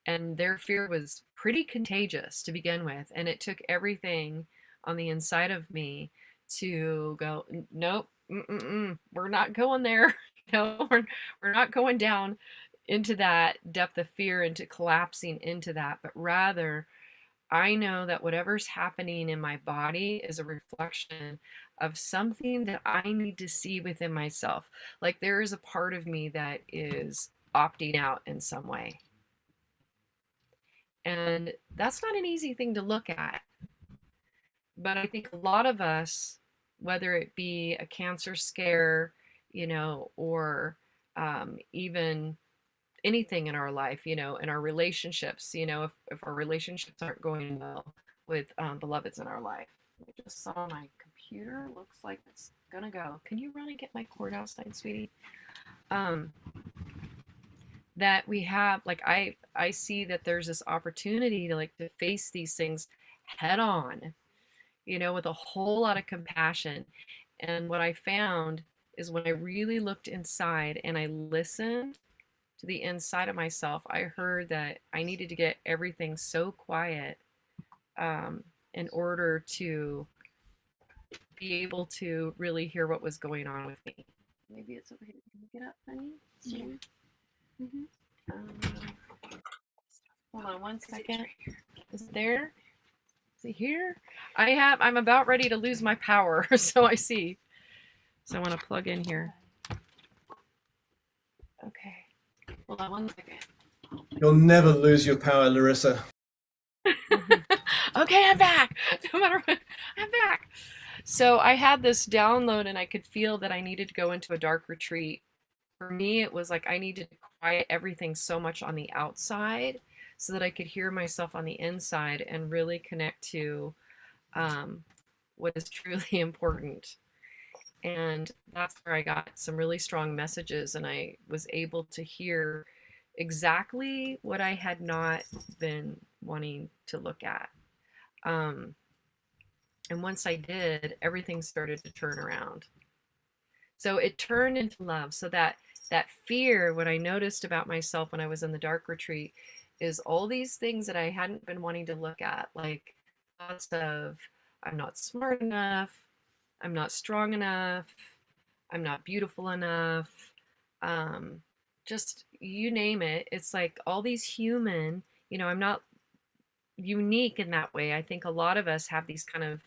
and their fear was pretty contagious to begin with. And it took everything on the inside of me to go, nope, we're not going there. We're not going down into that depth of fear, into collapsing into that, but rather I know that whatever's happening in my body is a reflection of something that I need to see within myself. Like there is a part of me that is opting out in some way. And that's not an easy thing to look at. But I think a lot of us, whether it be a cancer scare, or even anything in our life, in our relationships, if our relationships aren't going well with beloveds in our life. I just saw my computer. Looks like it's gonna go. Can you run and get my cord outside, sweetie? Um, that we have, like, I see that there's this opportunity to face these things head on, with a whole lot of compassion. And what I found is when I really looked inside and I listened to the inside of myself, I heard that I needed to get everything so quiet in order to be able to really hear what was going on with me. Maybe it's over here. Can you get up, honey? Yeah. Um, hold on one second. Is it there? See here? I'm about ready to lose my power. So I see. So I want to plug in here. Okay. Hold on 1 second. You'll never lose your power, Larissa. Okay, I'm back. No matter what, I'm back. So I had this download and I could feel that I needed to go into a dark retreat. For me, it was like I needed to quiet everything so much on the outside so that I could hear myself on the inside and really connect to what is truly important. And that's where I got some really strong messages, and I was able to hear exactly what I had not been wanting to look at. And once I did, everything started to turn around. So it turned into love. So that fear, what I noticed about myself when I was in the dark retreat, is all these things that I hadn't been wanting to look at, like thoughts of I'm not smart enough, I'm not strong enough, I'm not beautiful enough, just you name it. It's like all these human, I'm not unique in that way. I think a lot of us have these kind of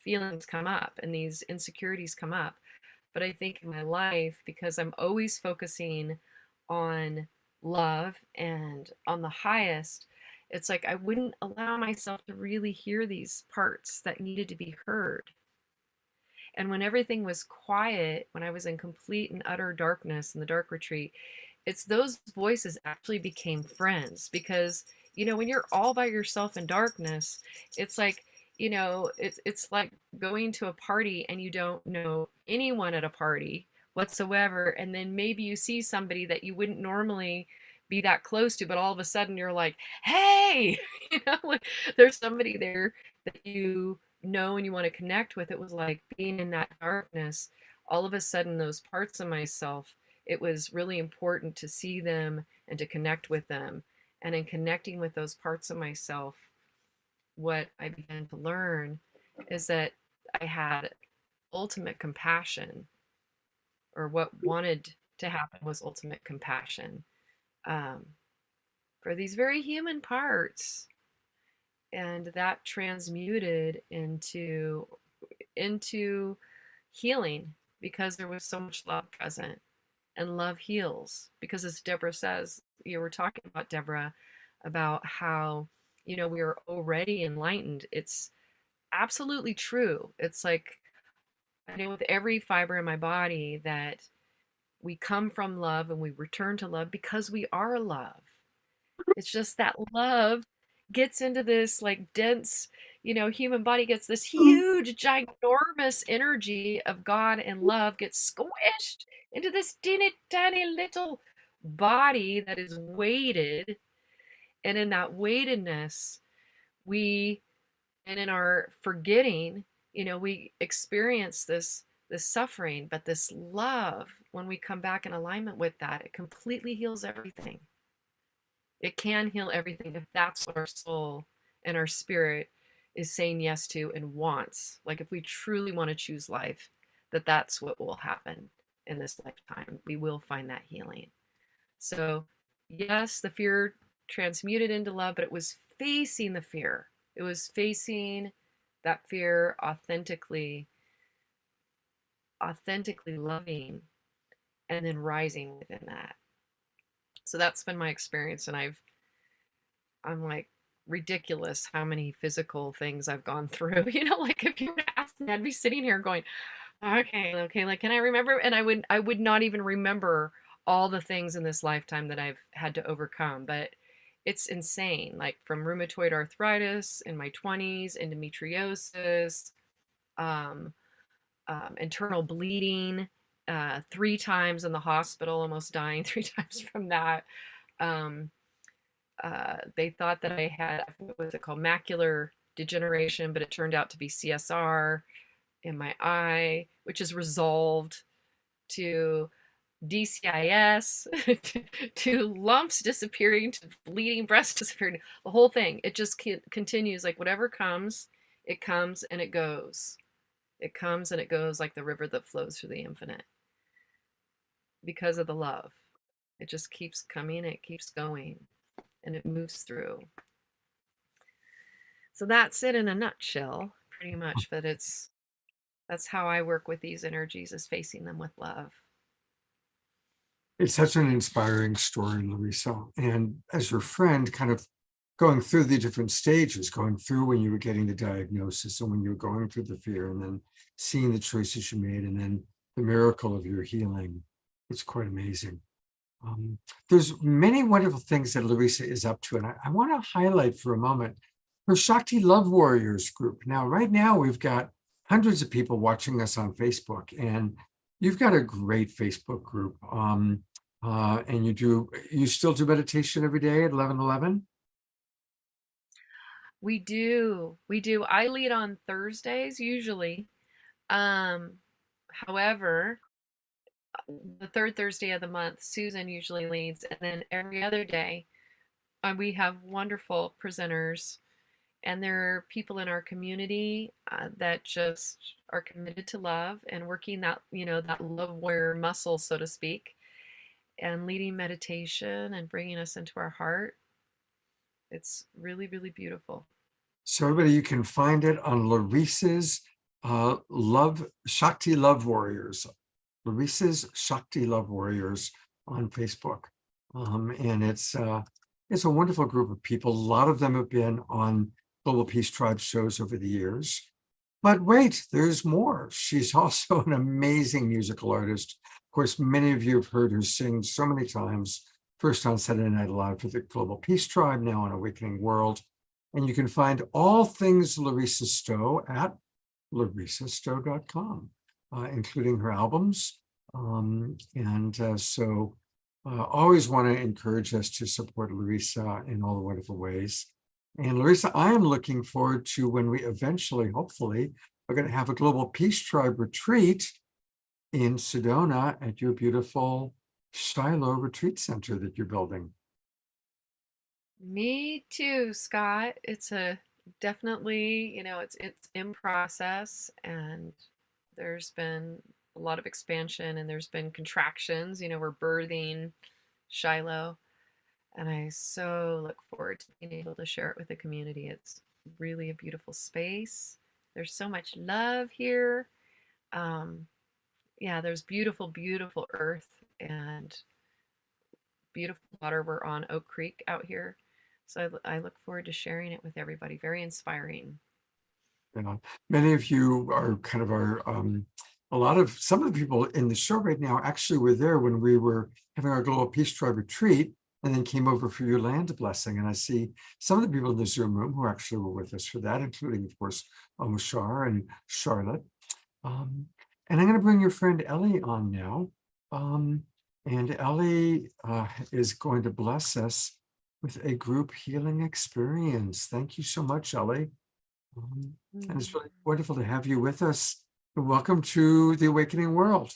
feelings come up and these insecurities come up. But I think in my life, because I'm always focusing on love and on the highest, it's like I wouldn't allow myself to really hear these parts that needed to be heard. And when everything was quiet, when I was in complete and utter darkness in the dark retreat, it's those voices actually became friends. Because when you're all by yourself in darkness, it's like it's like going to a party and you don't know anyone at a party whatsoever, and then maybe you see somebody that you wouldn't normally be that close to, but all of a sudden you're like, hey, like there's somebody there that you know and you want to connect with. It was like being in that darkness. All of a sudden, those parts of myself, it was really important to see them and to connect with them. And in connecting with those parts of myself, what I began to learn is that I had ultimate compassion, or what wanted to happen was ultimate compassion for these very human parts. And that transmuted into healing, because there was so much love present, and love heals. Because as Deborah says, you were talking about, Deborah, about how we are already enlightened. It's absolutely true. It's like I know with every fiber in my body that we come from love and we return to love because we are love. It's just that love gets into this like dense, human body gets this huge, ginormous energy of God and love gets squished into this teeny tiny little body that is weighted. And in that weightedness, and in our forgetting, we experience this suffering, but this love, when we come back in alignment with that, it completely heals everything. It can heal everything if that's what our soul and our spirit is saying yes to and wants. Like if we truly want to choose life, that's what will happen in this lifetime. We will find that healing. So yes, the fear transmuted into love, but it was facing the fear. It was facing that fear authentically loving, and then rising within that. So that's been my experience, and I'm like, ridiculous how many physical things I've gone through. Like if you were to ask me, I'd be sitting here going, okay, like can I remember? And I would not even remember all the things in this lifetime that I've had to overcome. But it's insane, like from rheumatoid arthritis in my 20s, endometriosis, internal bleeding, 3 times in the hospital, almost dying 3 times from that. They thought that I had, what was it called, macular degeneration, but it turned out to be CSR in my eye, which is resolved, to DCIS, to lumps disappearing, to bleeding breast disappearing, the whole thing. It just continues, like whatever comes, it comes and it goes. It comes and it goes like the river that flows through the infinite. Because of the love. It just keeps coming, it keeps going, and it moves through. So that's it in a nutshell, pretty much. But that's how I work with these energies, is facing them with love. It's such an inspiring story, Larissa. And as your friend, kind of going through the different stages, going through when you were getting the diagnosis and when you were going through the fear, and then seeing the choices you made, and then the miracle of your healing. It's quite amazing. There's many wonderful things that Larissa is up to, and I want to highlight for a moment her Shakti Love Warriors group. Now, right now, we've got hundreds of people watching us on Facebook, and you've got a great Facebook group. And you still do meditation every day at 11:11? We do. I lead on Thursdays usually. However, the third Thursday of the month, Susan usually leads, and then every other day, we have wonderful presenters, and there are people in our community that just are committed to love and working that, that love warrior muscle, so to speak, and leading meditation and bringing us into our heart. It's really, really beautiful. So everybody, you can find it on Larissa's Shakti Love Warriors. Larissa's Shakti Love Warriors on Facebook. And it's a wonderful group of people. A lot of them have been on Global Peace Tribe shows over the years. But wait, there's more. She's also an amazing musical artist. Of course, many of you have heard her sing so many times, first on Saturday Night Live for the Global Peace Tribe, now on Awakening World. And you can find all things Larissa Stowe at larissastowe.com, including her albums. So always want to encourage us to support Larissa in all the wonderful ways. And Larissa, I am looking forward to when we eventually, hopefully, are going to have a Global Peace Tribe retreat in Sedona at your beautiful Shiloh Retreat Center that you're building. Me too, Scott. It's definitely, it's in process, and there's been a lot of expansion and there's been contractions. We're birthing Shiloh, and I so look forward to being able to share it with the community. It's really a beautiful space. There's so much love here. Yeah, there's beautiful, beautiful earth and beautiful water. We're on Oak Creek out here. So I look forward to sharing it with everybody. Very inspiring. Many of you are kind of some of the people in the show right now actually were there when we were having our Global Peace Tribe retreat, and then came over for your land blessing. And I see some of the people in the Zoom room who actually were with us for that, including, of course, Mushar and Charlotte. And I'm going to bring your friend Ellie on now. And Ellie is going to bless us with a group healing experience. Thank you so much, Ellie. And it's really wonderful to have you with us. Welcome to the Awakening World.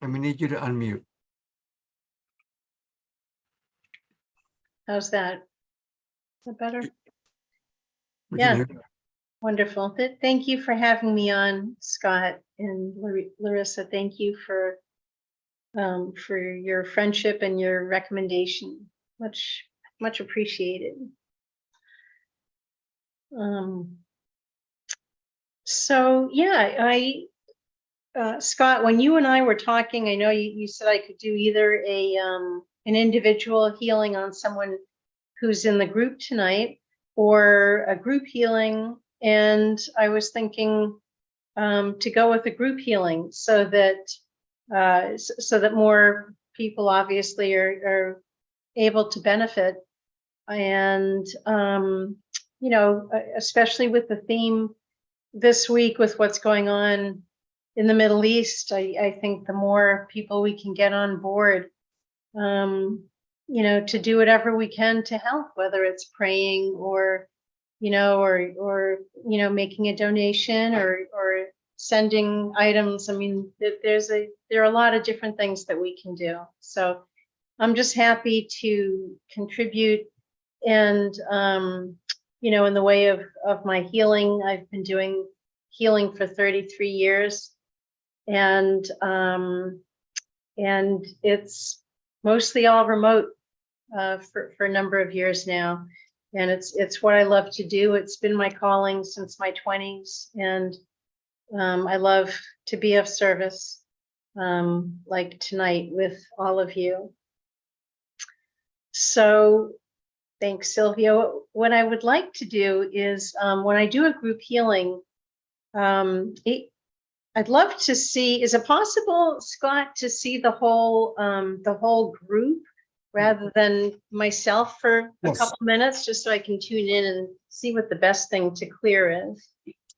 And we need you to unmute. How's that? Is that better? We Yeah. can hear you. Wonderful. Thank you for having me on, Scott, and Larissa. Thank you for your friendship and your recommendation. Much appreciated. So yeah, Scott, when you and I were talking, I know you said I could do either an individual healing on someone who's in the group tonight, or a group healing. And I was thinking to go with a group healing so that more people obviously are able to benefit. And, especially with the theme this week with what's going on in the Middle East, I think the more people we can get on board, to do whatever we can to help, whether it's praying or making a donation or sending items. I mean, there are a lot of different things that we can do. So I'm just happy to contribute. And, in the way of my healing, I've been doing healing for 33 years. And it's mostly all remote for a number of years now. And it's what I love to do. It's been my calling since my 20s, and I love to be of service, like tonight with all of you. So thanks, Sylvia. What I would like to do is, when I do a group healing, I'd love to see, is it possible, Scott, to see the whole group rather than myself for a Yes. couple minutes, just so I can tune in and see what the best thing to clear is?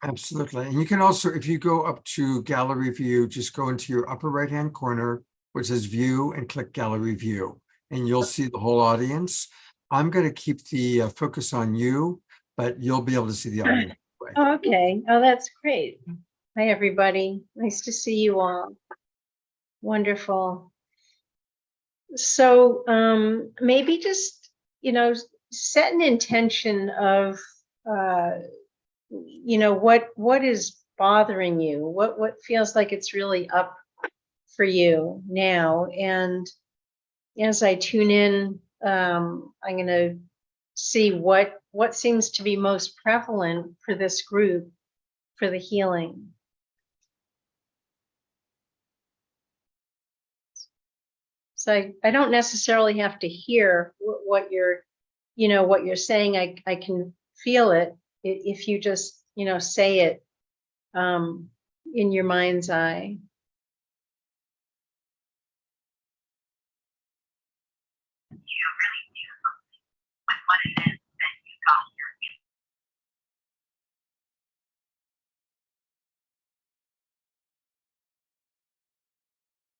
Absolutely. And you can also, if you go up to gallery view, just go into your upper right-hand corner, which says view, and click gallery view, and you'll see the whole audience. I'm going to keep the focus on you, but you'll be able to see the audience. Oh, okay. Oh, that's great. Hi, everybody. Nice to see you all. Wonderful. So maybe just, set an intention of, what is bothering you? What feels like it's really up for you now? And as I tune in, I'm going to see what seems to be most prevalent for this group for the healing. So I don't necessarily have to hear what you're saying. I can feel it if you just, say it in your mind's eye.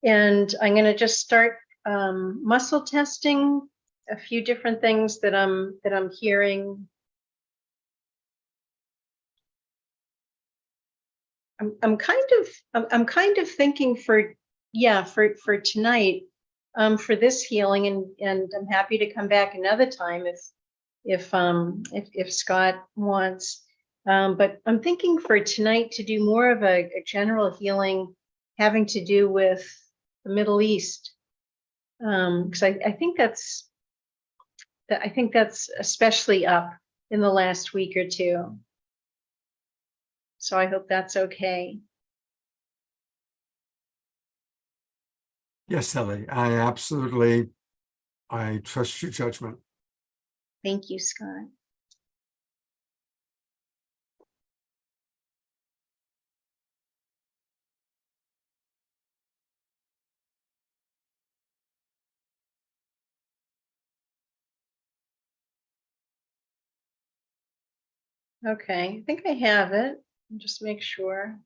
And I'm going to just start muscle testing a few different things that I'm hearing. I'm kind of thinking for tonight, for this healing, and I'm happy to come back another time if Scott wants. But I'm thinking for tonight to do more of a general healing having to do with the Middle East, because I think that's especially up in the last week or two. So I hope that's okay. Yes, Ellie, I trust your judgment. Thank you, Scott. Okay, I think I have it. Just make sure.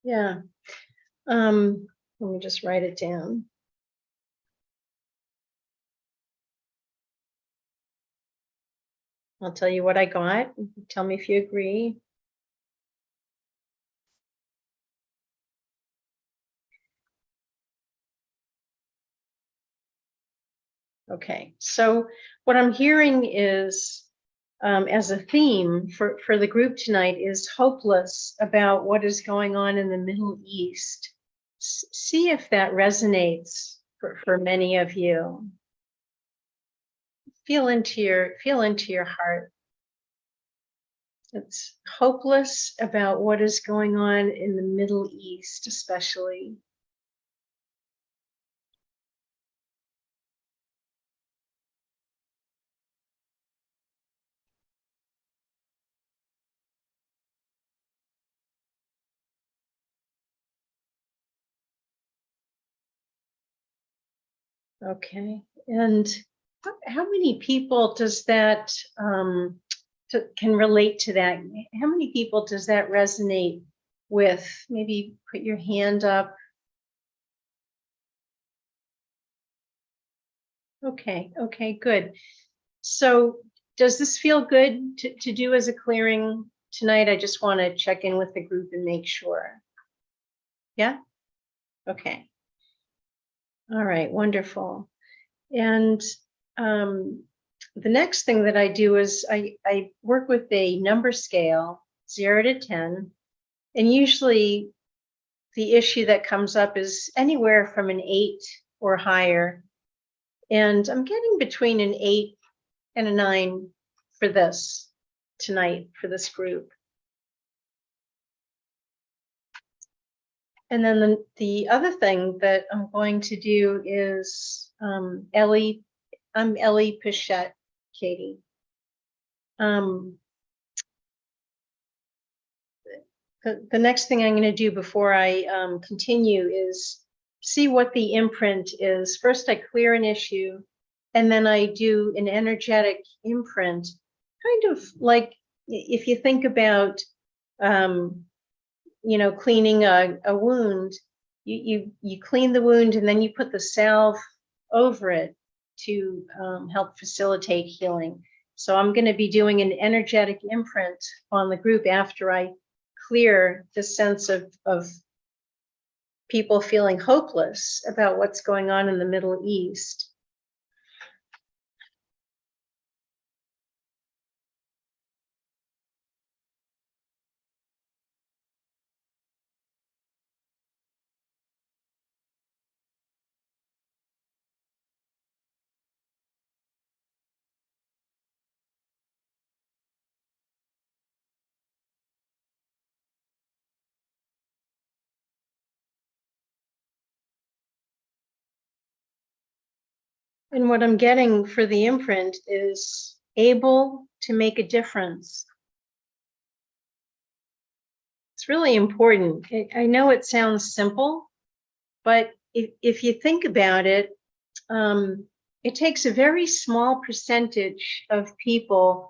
Yeah. Let me just write it down. I'll tell you what I got. Tell me if you agree. Okay, so what I'm hearing is, as a theme for the group tonight, is hopeless about what is going on in the Middle East. See if that resonates for many of you. Feel into your heart. It's hopeless about what is going on in the Middle East, especially. Okay, and how many people does that can relate to that? How many people does that resonate with? Maybe put your hand up. Okay, good. So does this feel good to do as a clearing tonight? I just want to check in with the group and make sure. Yeah? Okay. All right, wonderful. And the next thing that I do is I work with a number scale, 0 to 10, and usually the issue that comes up is anywhere from an 8 or higher. And I'm getting between an 8 and a 9 for this tonight, for this group. And then the other thing that I'm going to do is Ellie, I'm Ellie Pichette, Katie. The next thing I'm going to do before I continue is see what the imprint is. First, I clear an issue, and then I do an energetic imprint, kind of like if you think about, you know, cleaning a wound. You clean the wound, and then you put the salve over it to help facilitate healing. So I'm going to be doing an energetic imprint on the group after I clear the sense of people feeling hopeless about what's going on in the Middle East. And what I'm getting for the imprint is able to make a difference. It's really important. I know it sounds simple, but if you think about it, it takes a very small percentage of people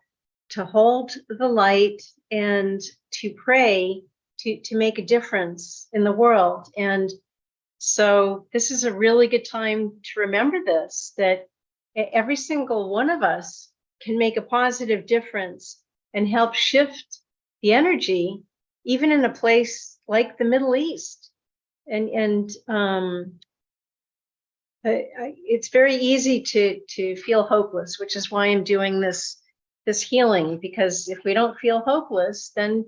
to hold the light and to pray to make a difference in the world. And so this is a really good time to remember this, that every single one of us can make a positive difference and help shift the energy, even in a place like the Middle East. And it's very easy to feel hopeless, which is why I'm doing this healing, because if we don't feel hopeless, then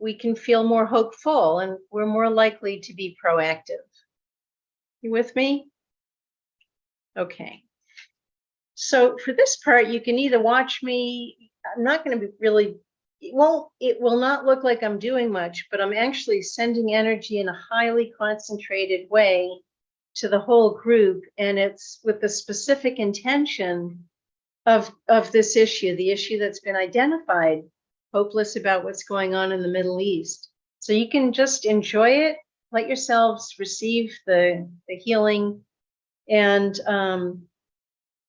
we can feel more hopeful and we're more likely to be proactive. You with me? Okay. So for this part, you can either watch me. I'm not going to be really, it will not look like I'm doing much, but I'm actually sending energy in a highly concentrated way to the whole group. And it's with the specific intention of this issue, the issue that's been identified, hopeless about what's going on in the Middle East. So you can just enjoy it. Let yourselves receive the healing. And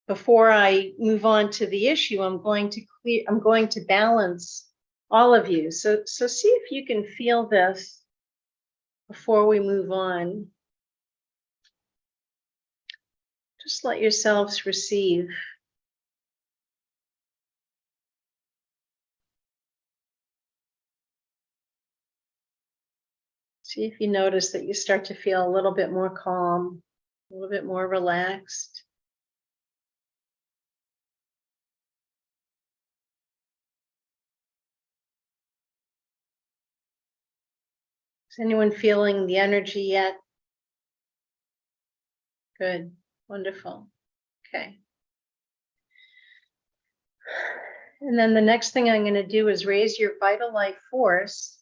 before I move on to the issue, I'm going to balance all of you. So see if you can feel this before we move on. Just let yourselves receive. See if you notice that you start to feel a little bit more calm, a little bit more relaxed. Is anyone feeling the energy yet? Good, wonderful. Okay. And then the next thing I'm going to do is raise your vital life force.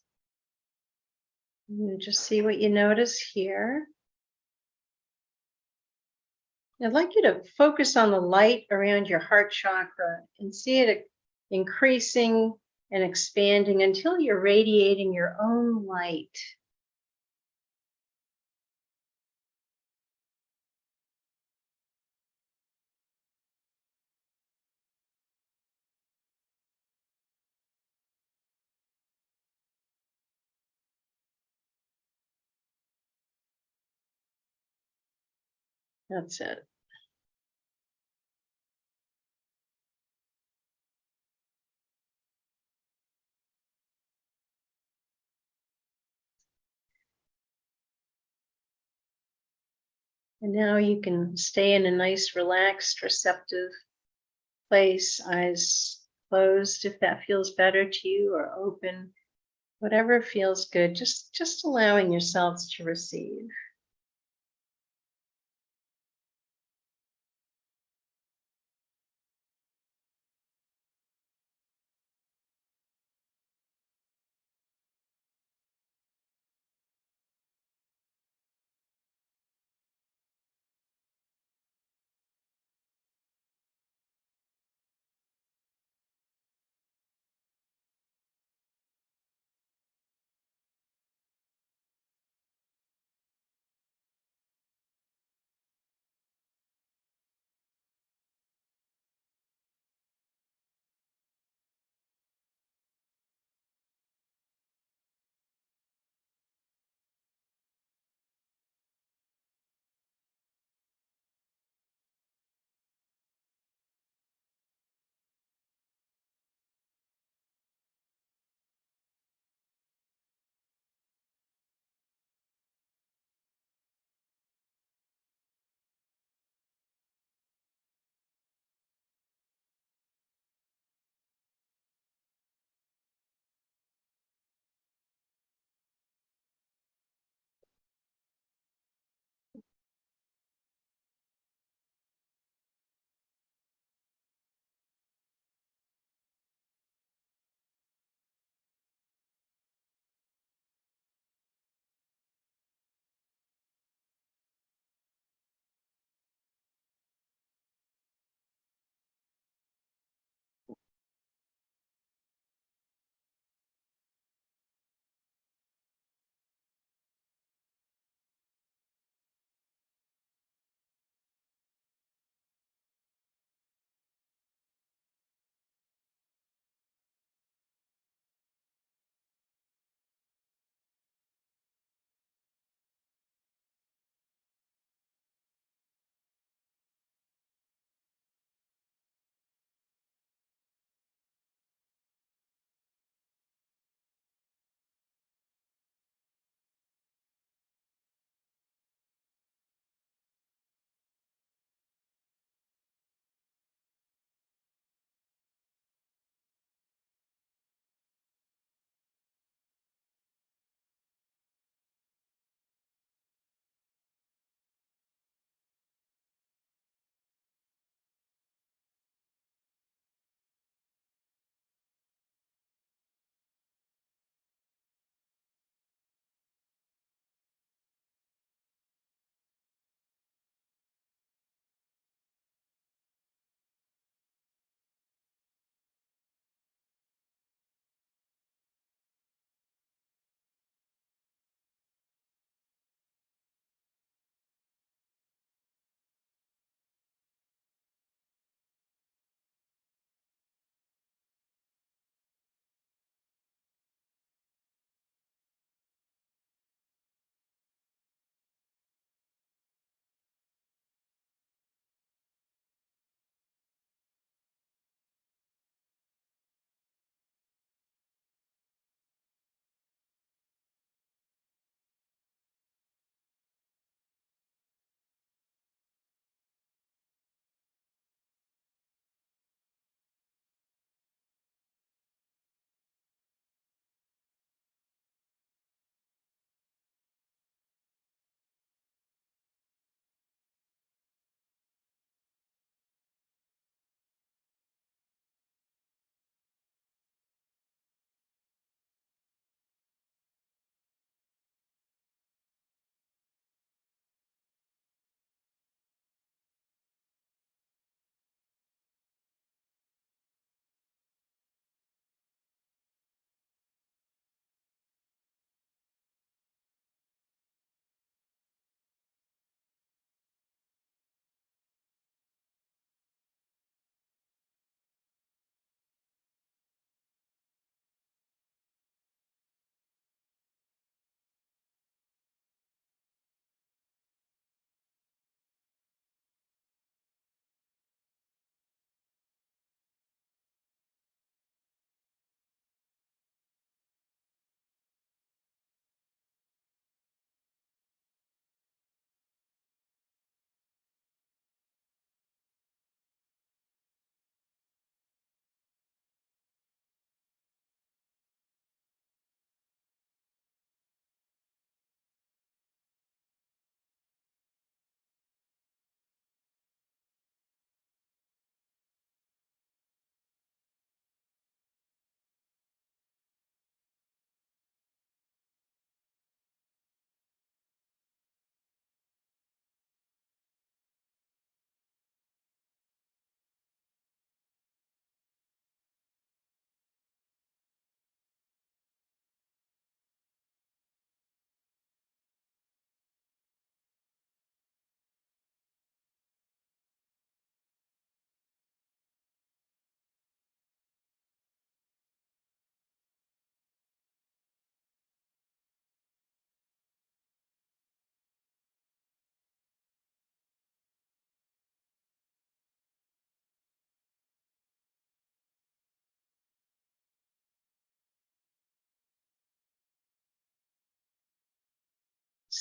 And just see what you notice here. I'd like you to focus on the light around your heart chakra and see it increasing and expanding until you're radiating your own light. That's it. And now you can stay in a nice, relaxed, receptive place, eyes closed if that feels better to you, or open. whatever feels good, just allowing yourselves to receive.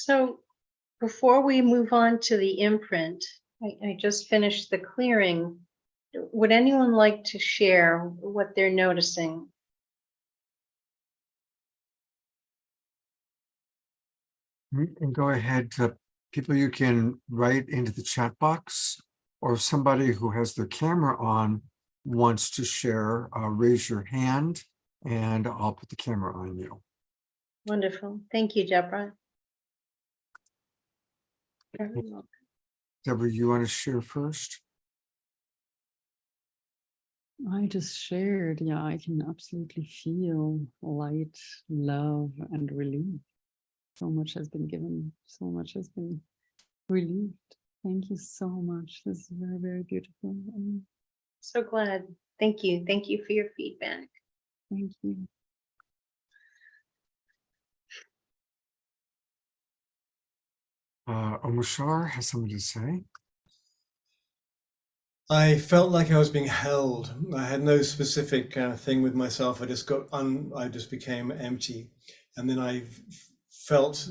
So before we move on to the imprint, I just finished the clearing. Would anyone like to share what they're noticing? And go ahead to people, you can write into the chat box, or if somebody who has their camera on wants to share, raise your hand and I'll put the camera on you. Wonderful. Thank you, Deborah. Deborah, you want to share first? I just shared, yeah, I can absolutely feel light, love, and relief. So much has been given, so much has been relieved. Thank you so much. This is very, very beautiful. So glad. Thank you. Thank you for your feedback. Thank you. Omushar has something to say. I felt like I was being held. I had no specific thing with myself. I just became empty, and then I felt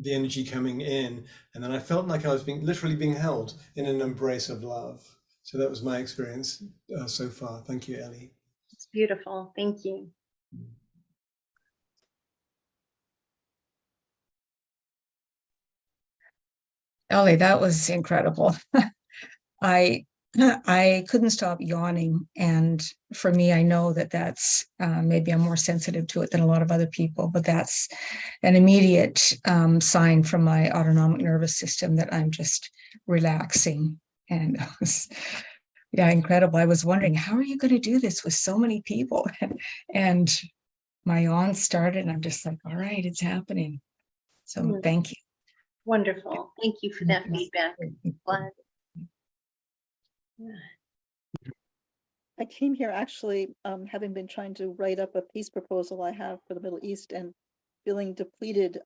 the energy coming in, and then I felt like I was literally being held in an embrace of love. So that was my experience so far. Thank you, Ellie. It's beautiful. Thank you. Ellie, that was incredible. I couldn't stop yawning, and for me, I know that that's maybe I'm more sensitive to it than a lot of other people, but that's an immediate sign from my autonomic nervous system that I'm just relaxing. And it was, yeah, incredible. I was wondering, how are you going to do this with so many people? And my yawn started, and I'm just like, all right, it's happening. So thank you. Wonderful. Thank you for that feedback. Glad. I came here actually having been trying to write up a peace proposal I have for the Middle East and feeling depleted,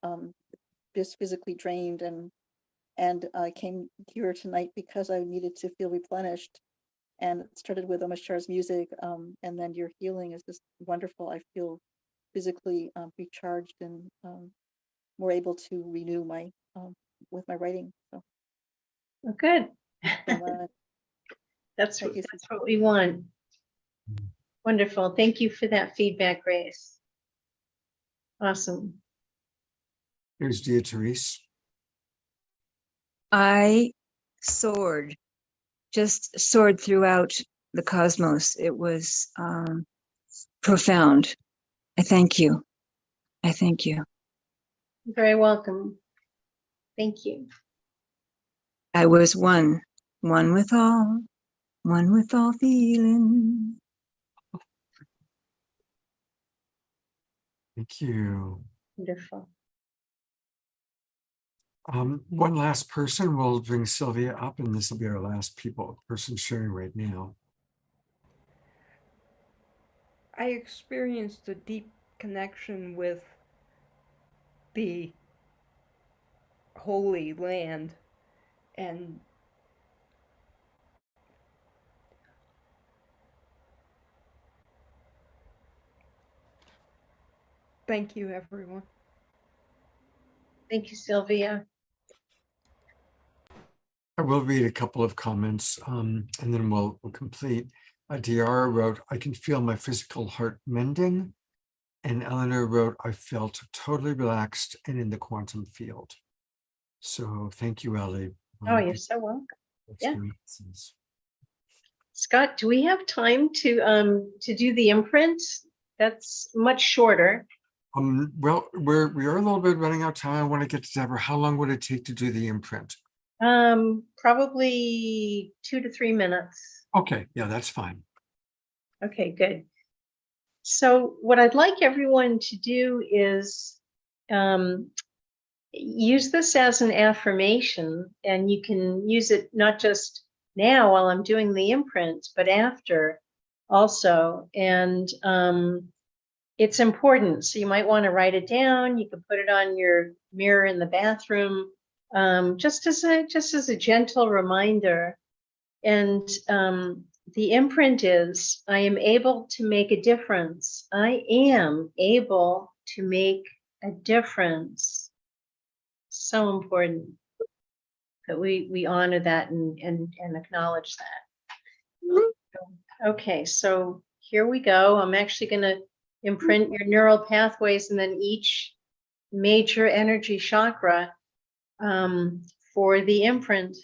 just physically drained, and I came here tonight because I needed to feel replenished, and it started with Omashar's music, and then your healing is just wonderful. I feel physically recharged and more able to renew my with my writing. So Oh, good. so, That's what we want. Wonderful. Thank you for that feedback, Grace. Awesome. Here's Dea-Therese. I soared, just soared throughout the cosmos. It was profound. I thank you. I thank you. You're very welcome. Thank you. I was one with all feeling. Thank you. Wonderful. One last person, we'll bring Sylvia up, and this will be our last person sharing right now. I experienced a deep connection with the Holy Land, and thank you, everyone. Thank you, Sylvia. I will read a couple of comments, and then we'll complete. Diara wrote, I can feel my physical heart mending. And Eleanor wrote, I felt totally relaxed and in the quantum field. So thank you, Ellie. Oh, you're so welcome. Yeah. Experiences. Scott, do we have time to do the imprint? That's much shorter. Well, we are a little bit running out of time. I want to get to Deborah. How long would it take to do the imprint? Probably 2 to 3 minutes. Okay, yeah, that's fine. Okay, good. So what I'd like everyone to do is use this as an affirmation, and you can use it not just now while I'm doing the imprint, but after also. And it's important. So you might want to write it down. You can put it on your mirror in the bathroom, just as a gentle reminder. And the imprint is, I am able to make a difference. I am able to make a difference. so important that we honor that and acknowledge that. Okay, so here we go. I'm actually going to imprint your neural pathways and then each major energy chakra for the imprint.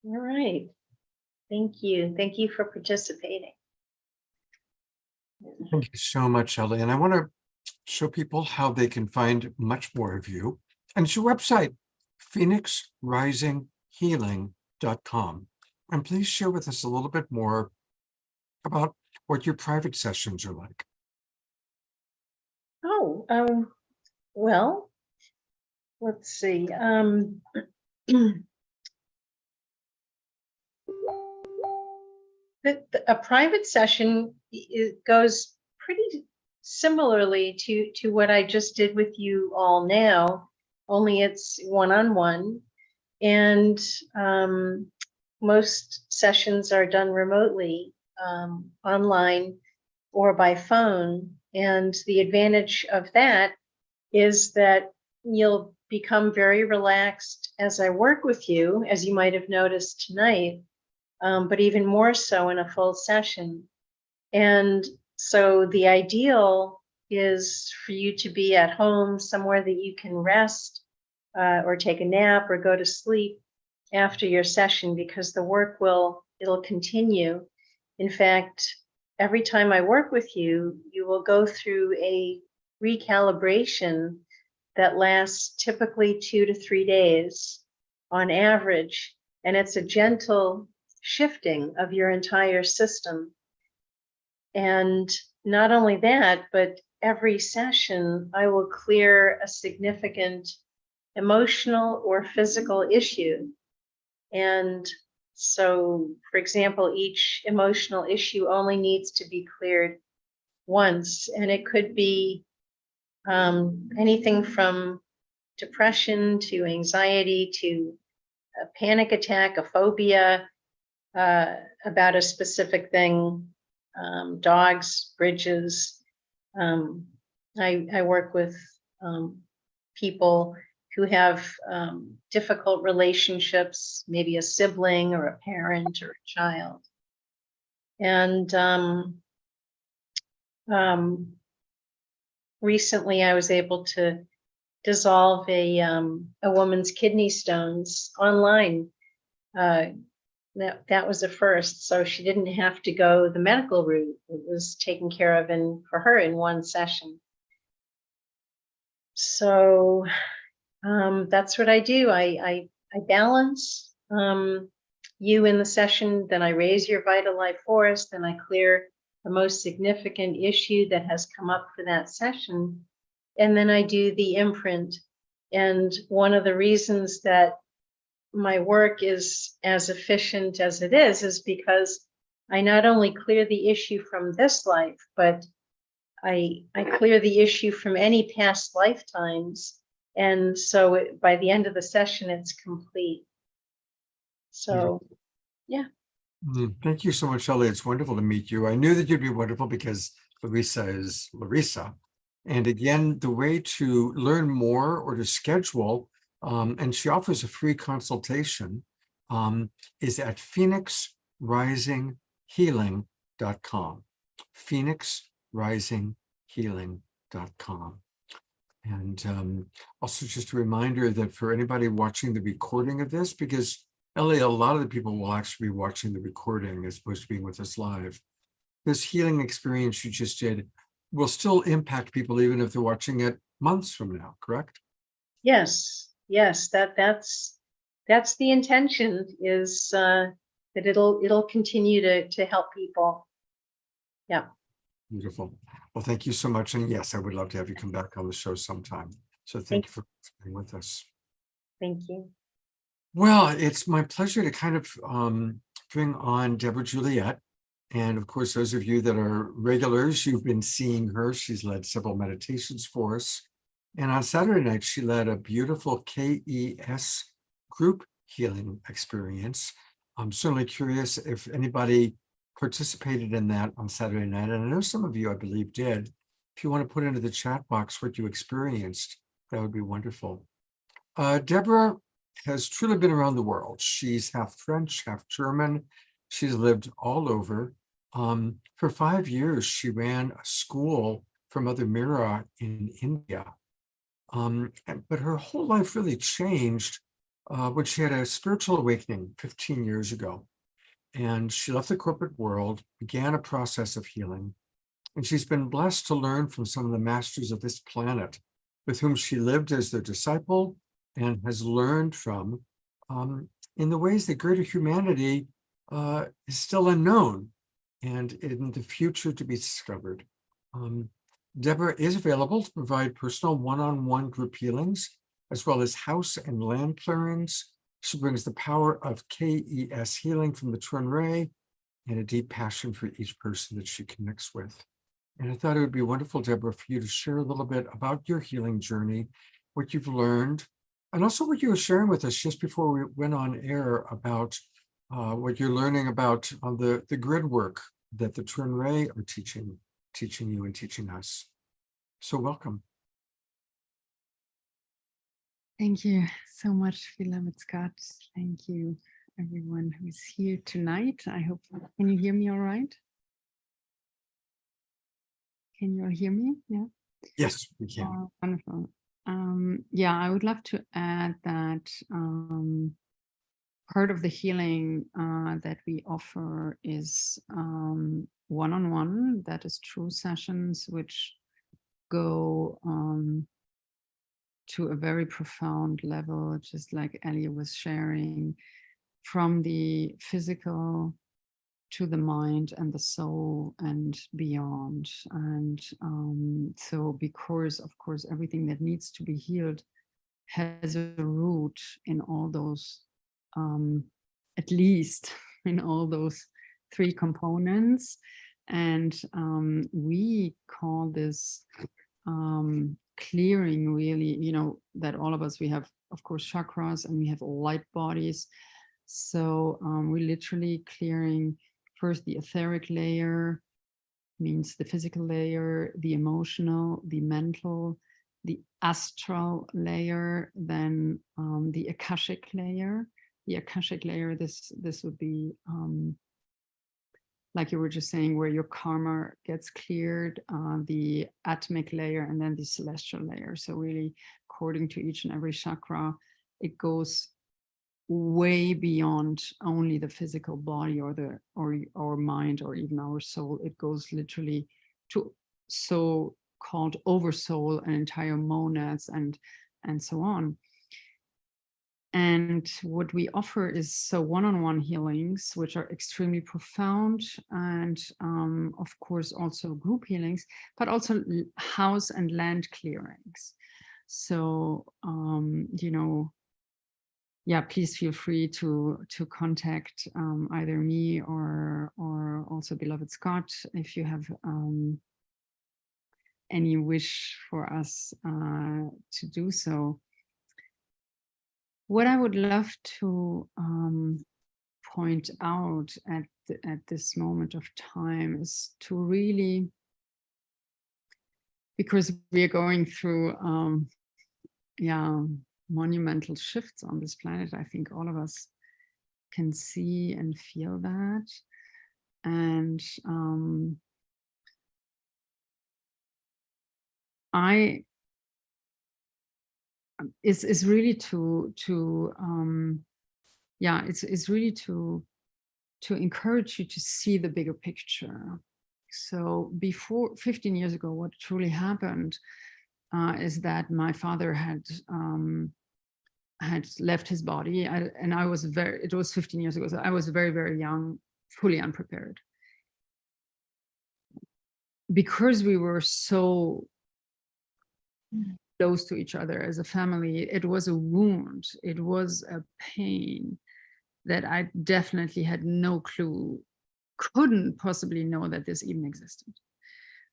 All right. Thank you. Thank you for participating. Thank you so much, Ellie. And I want to show people how they can find much more of you. And it's your website, phoenixrisinghealing.com. And please share with us a little bit more about what your private sessions are like. Oh, well, let's see. A private session goes pretty similarly to what I just did with you all now, only it's one-on-one. And most sessions are done remotely, online or by phone. And the advantage of that is that you'll become very relaxed as I work with you, as you might have noticed tonight, but even more so in a full session. And so the ideal is for you to be at home, somewhere that you can rest or take a nap or go to sleep after your session, because the work it'll continue. In fact, every time I work with you, you will go through a recalibration that lasts typically 2 to 3 days on average. And it's a gentle shifting of your entire system. And not only that, but every session I will clear a significant emotional or physical issue. And so, for example, each emotional issue only needs to be cleared once, and it could be anything from depression to anxiety to a panic attack, a phobia about a specific thing, dogs, bridges. I work with people who have difficult relationships, maybe a sibling or a parent or a child. And recently I was able to dissolve a woman's kidney stones online. That was a first. So she didn't have to go the medical route. It was taken care of for her in one session. So that's what I do. I balance you in the session, then I raise your vital life force, then I clear the most significant issue that has come up for that session, and then I do the imprint. And one of the reasons that my work is as efficient as it is because I not only clear the issue from this life, but I clear the issue from any past lifetimes. And so by the end of the session, it's complete. So, yeah. Thank you so much, Shelley. It's wonderful to meet you. I knew that you'd be wonderful because Larissa is Larissa. And again, the way to learn more or to schedule, and she offers a free consultation, is at phoenixrisinghealing.com. phoenixrisinghealing.com. And also just a reminder that for anybody watching the recording of this, because Ellie, a lot of the people will actually be watching the recording as opposed to being with us live. This healing experience you just did will still impact people even if they're watching it months from now, correct? Yes, yes, that's the intention, is that it'll continue to help people. Yeah. Beautiful. Well, thank you so much. And yes, I would love to have you come back on the show sometime. So thank you for being with us. Thank you. Well, it's my pleasure to kind of bring on Deborah Juliette. And of course, those of you that are regulars, you've been seeing her. She's led several meditations for us. And on Saturday night, she led a beautiful KES group healing experience. I'm certainly curious if anybody participated in that on Saturday night. And I know some of you, I believe, did. If you want to put into the chat box what you experienced, that would be wonderful. Deborah has truly been around the world. She's half French, half German. She's lived all over. For 5 years, she ran a school for Mother Meera in India. But her whole life really changed when she had a spiritual awakening 15 years ago. And she left the corporate world, began a process of healing. And she's been blessed to learn from some of the masters of this planet with whom she lived as their disciple and has learned from in the ways that greater humanity is still unknown and in the future to be discovered. Deborah is available to provide personal one-on-one group healings, as well as house and land clearings. She brings the power of KES healing from the Twin Ray and a deep passion for each person that she connects with. And I thought it would be wonderful, Deborah, for you to share a little bit about your healing journey, what you've learned, and also what you were sharing with us just before we went on air about what you're learning about the grid work that the Twin Ray are teaching you and teaching us. So welcome. Thank you so much, beloved Scott. Thank you, everyone who's here tonight. I hope, can you hear me all right? Can you all hear me? Yeah. Yes, we can. Wonderful. Yeah, I would love to add that part of the healing that we offer is one-on-one, that is true sessions, which go to a very profound level, just like Ellie was sharing, from the physical to the mind and the soul and beyond. And so because, of course, everything that needs to be healed has a root in all those, at least in all those 3 components. And we call this clearing, really, you know, that all of us, we have, of course, chakras and we have light bodies. So we're literally clearing first the etheric layer, means the physical layer, the emotional, the mental, the astral layer, then the akashic layer. The akashic layer, this would be like you were just saying, where your karma gets cleared, the atomic layer, and then the celestial layer. So really, according to each and every chakra, it goes way beyond only the physical body or mind or even our soul. It goes literally to so-called oversoul and entire monads and so on. And what we offer is so one-on-one healings, which are extremely profound, and of course also group healings, but also house and land clearings. So you know, yeah, please feel free to contact either me or also beloved Scott if you have any wish for us to do so. What I would love to point out at this moment of time is to really, because we are going through monumental shifts on this planet. I think all of us can see and feel that. And it's really to encourage you to see the bigger picture. So before 15 years ago, what truly happened is that my father had left his body, and I was it was 15 years ago, so I was very, very young, fully unprepared. Because we were so close to each other as a family, it was a wound, it was a pain that I definitely had no clue, couldn't possibly know that this even existed.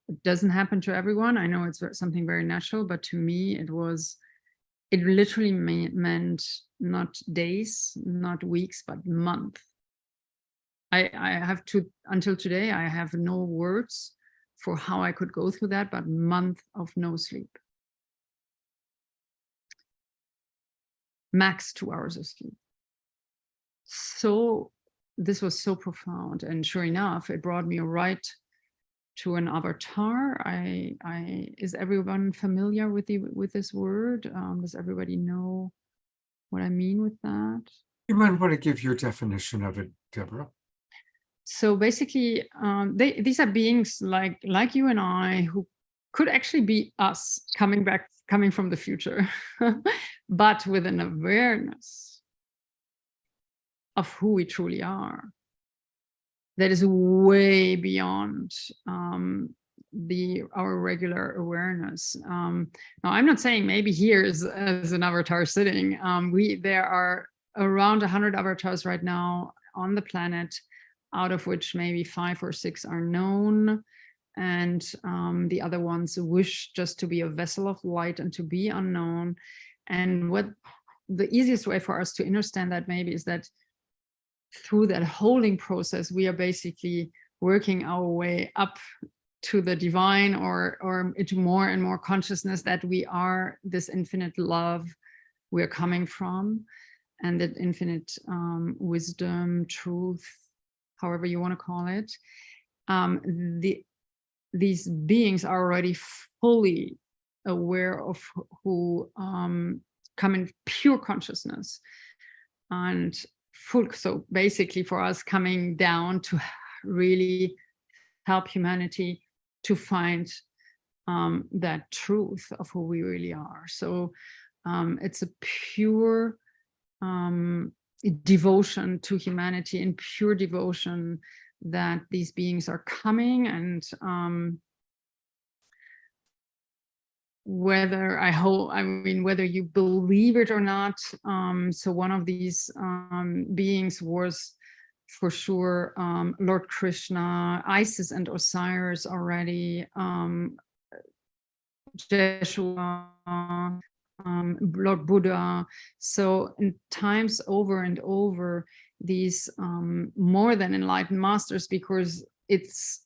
It doesn't happen to everyone. I know it's something very natural, but to me, it literally meant not days, not weeks, but months. I have to, until today, I have no words for how I could go through that, but month of no sleep. Max 2 hours of sleep. So this was so profound, and sure enough, it brought me right to an avatar. Is everyone familiar with this word? Does everybody know what I mean with that? You might want to give your definition of it, Deborah. So basically, these are beings like you and I, who could actually be us coming from the future, but with an awareness of who we truly are. That is way beyond our regular awareness. Now, I'm not saying maybe here is an avatar sitting. There are around 100 avatars right now on the planet, out of which maybe 5 or 6 are known, and the other ones wish just to be a vessel of light and to be unknown. And what the easiest way for us to understand that maybe is that through that holding process, we are basically working our way up to the divine, or into more and more consciousness that we are this infinite love we're coming from, and that infinite wisdom, truth, however you want to call it. These beings are already fully aware of who come in pure consciousness, and so basically for us coming down to really help humanity to find that truth of who we really are. So it's a pure devotion to humanity, and pure devotion that these beings are coming, and whether whether you believe it or not. So one of these beings was for sure Lord Krishna, Isis and Osiris already, Jeshua, Lord Buddha. So in times over and over, these more than enlightened masters, because it's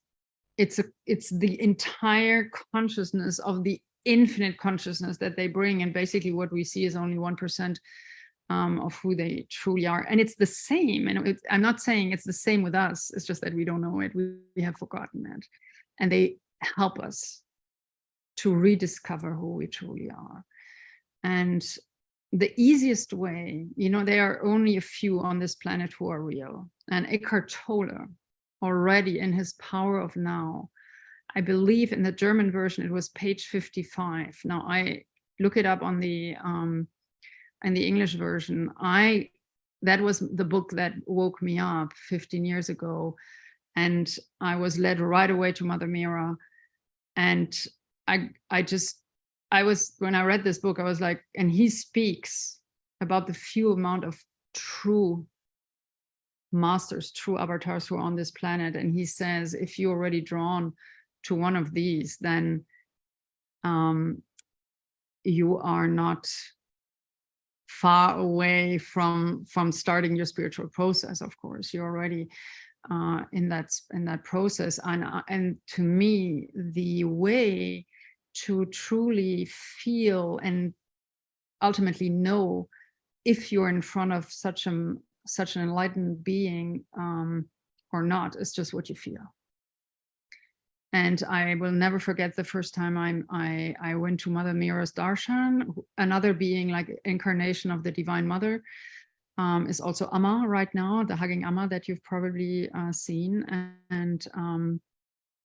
the entire consciousness of the infinite consciousness that they bring, and basically what we see is only 1% of who they truly are. And it's the same, and I'm not saying it's the same with us, it's just that we don't know it, we have forgotten it, and they help us to rediscover who we truly are. And the easiest way, there are only a few on this planet who are real, and Eckhart Tolle, already in his Power of Now, I believe in the German version, it was page 55. Now I look it up on the in the English version. That was the book that woke me up 15 years ago, and I was led right away to Mother Meera. And when I read this book, I was like, and he speaks about the few amount of true masters, true avatars who are on this planet. And he says, if you're already drawn to one of these, then you are not far away from starting your spiritual process. Of course, you're already in that process. And to me, the way to truly feel and ultimately know if you're in front of such an enlightened being or not is just what you feel. And I will never forget the first time I went to Mother Meera's darshan. Another being, like incarnation of the Divine Mother, is also Amma right now, the hugging Amma that you've probably seen, and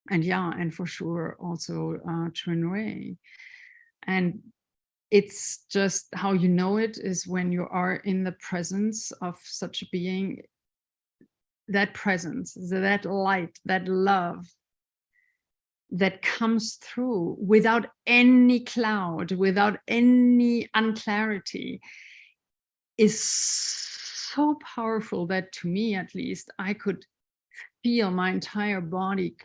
yeah, and for sure also Chunrui. And it's just how you know it is when you are in the presence of such a being, that presence, that light, that love that comes through without any cloud, without any unclarity, is so powerful that, to me at least, I could feel my entire body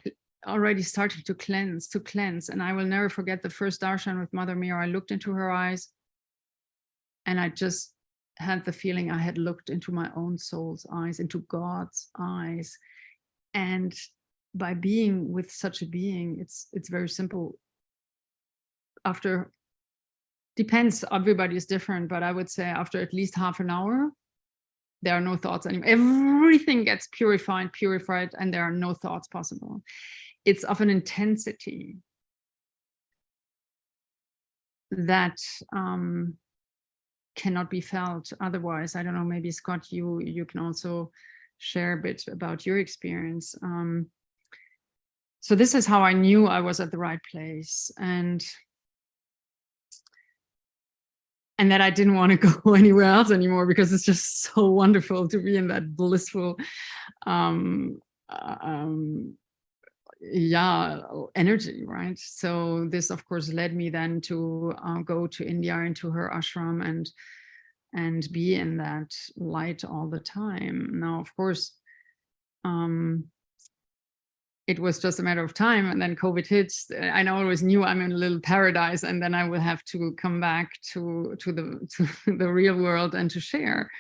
already starting to cleanse. And I will never forget the first darshan with Mother Meera. I looked into her eyes and I just had the feeling I had looked into my own soul's eyes, into God's eyes. And by being with such a being, it's very simple. After, depends, everybody is different, but I would say after at least half an hour, there are no thoughts anymore. Everything gets purified, and there are no thoughts possible. It's of an intensity that cannot be felt otherwise. I don't know, maybe Scott, you can also share a bit about your experience. So this is how I knew I was at the right place, and that I didn't want to go anywhere else anymore, because it's just so wonderful to be in that blissful, yeah, energy, right? So this, of course, led me then to go to India, into her ashram, and be in that light all the time. Now, of course, it was just a matter of time, and then COVID hits. I always knew I'm in a little paradise, and then I will have to come back to the real world and to share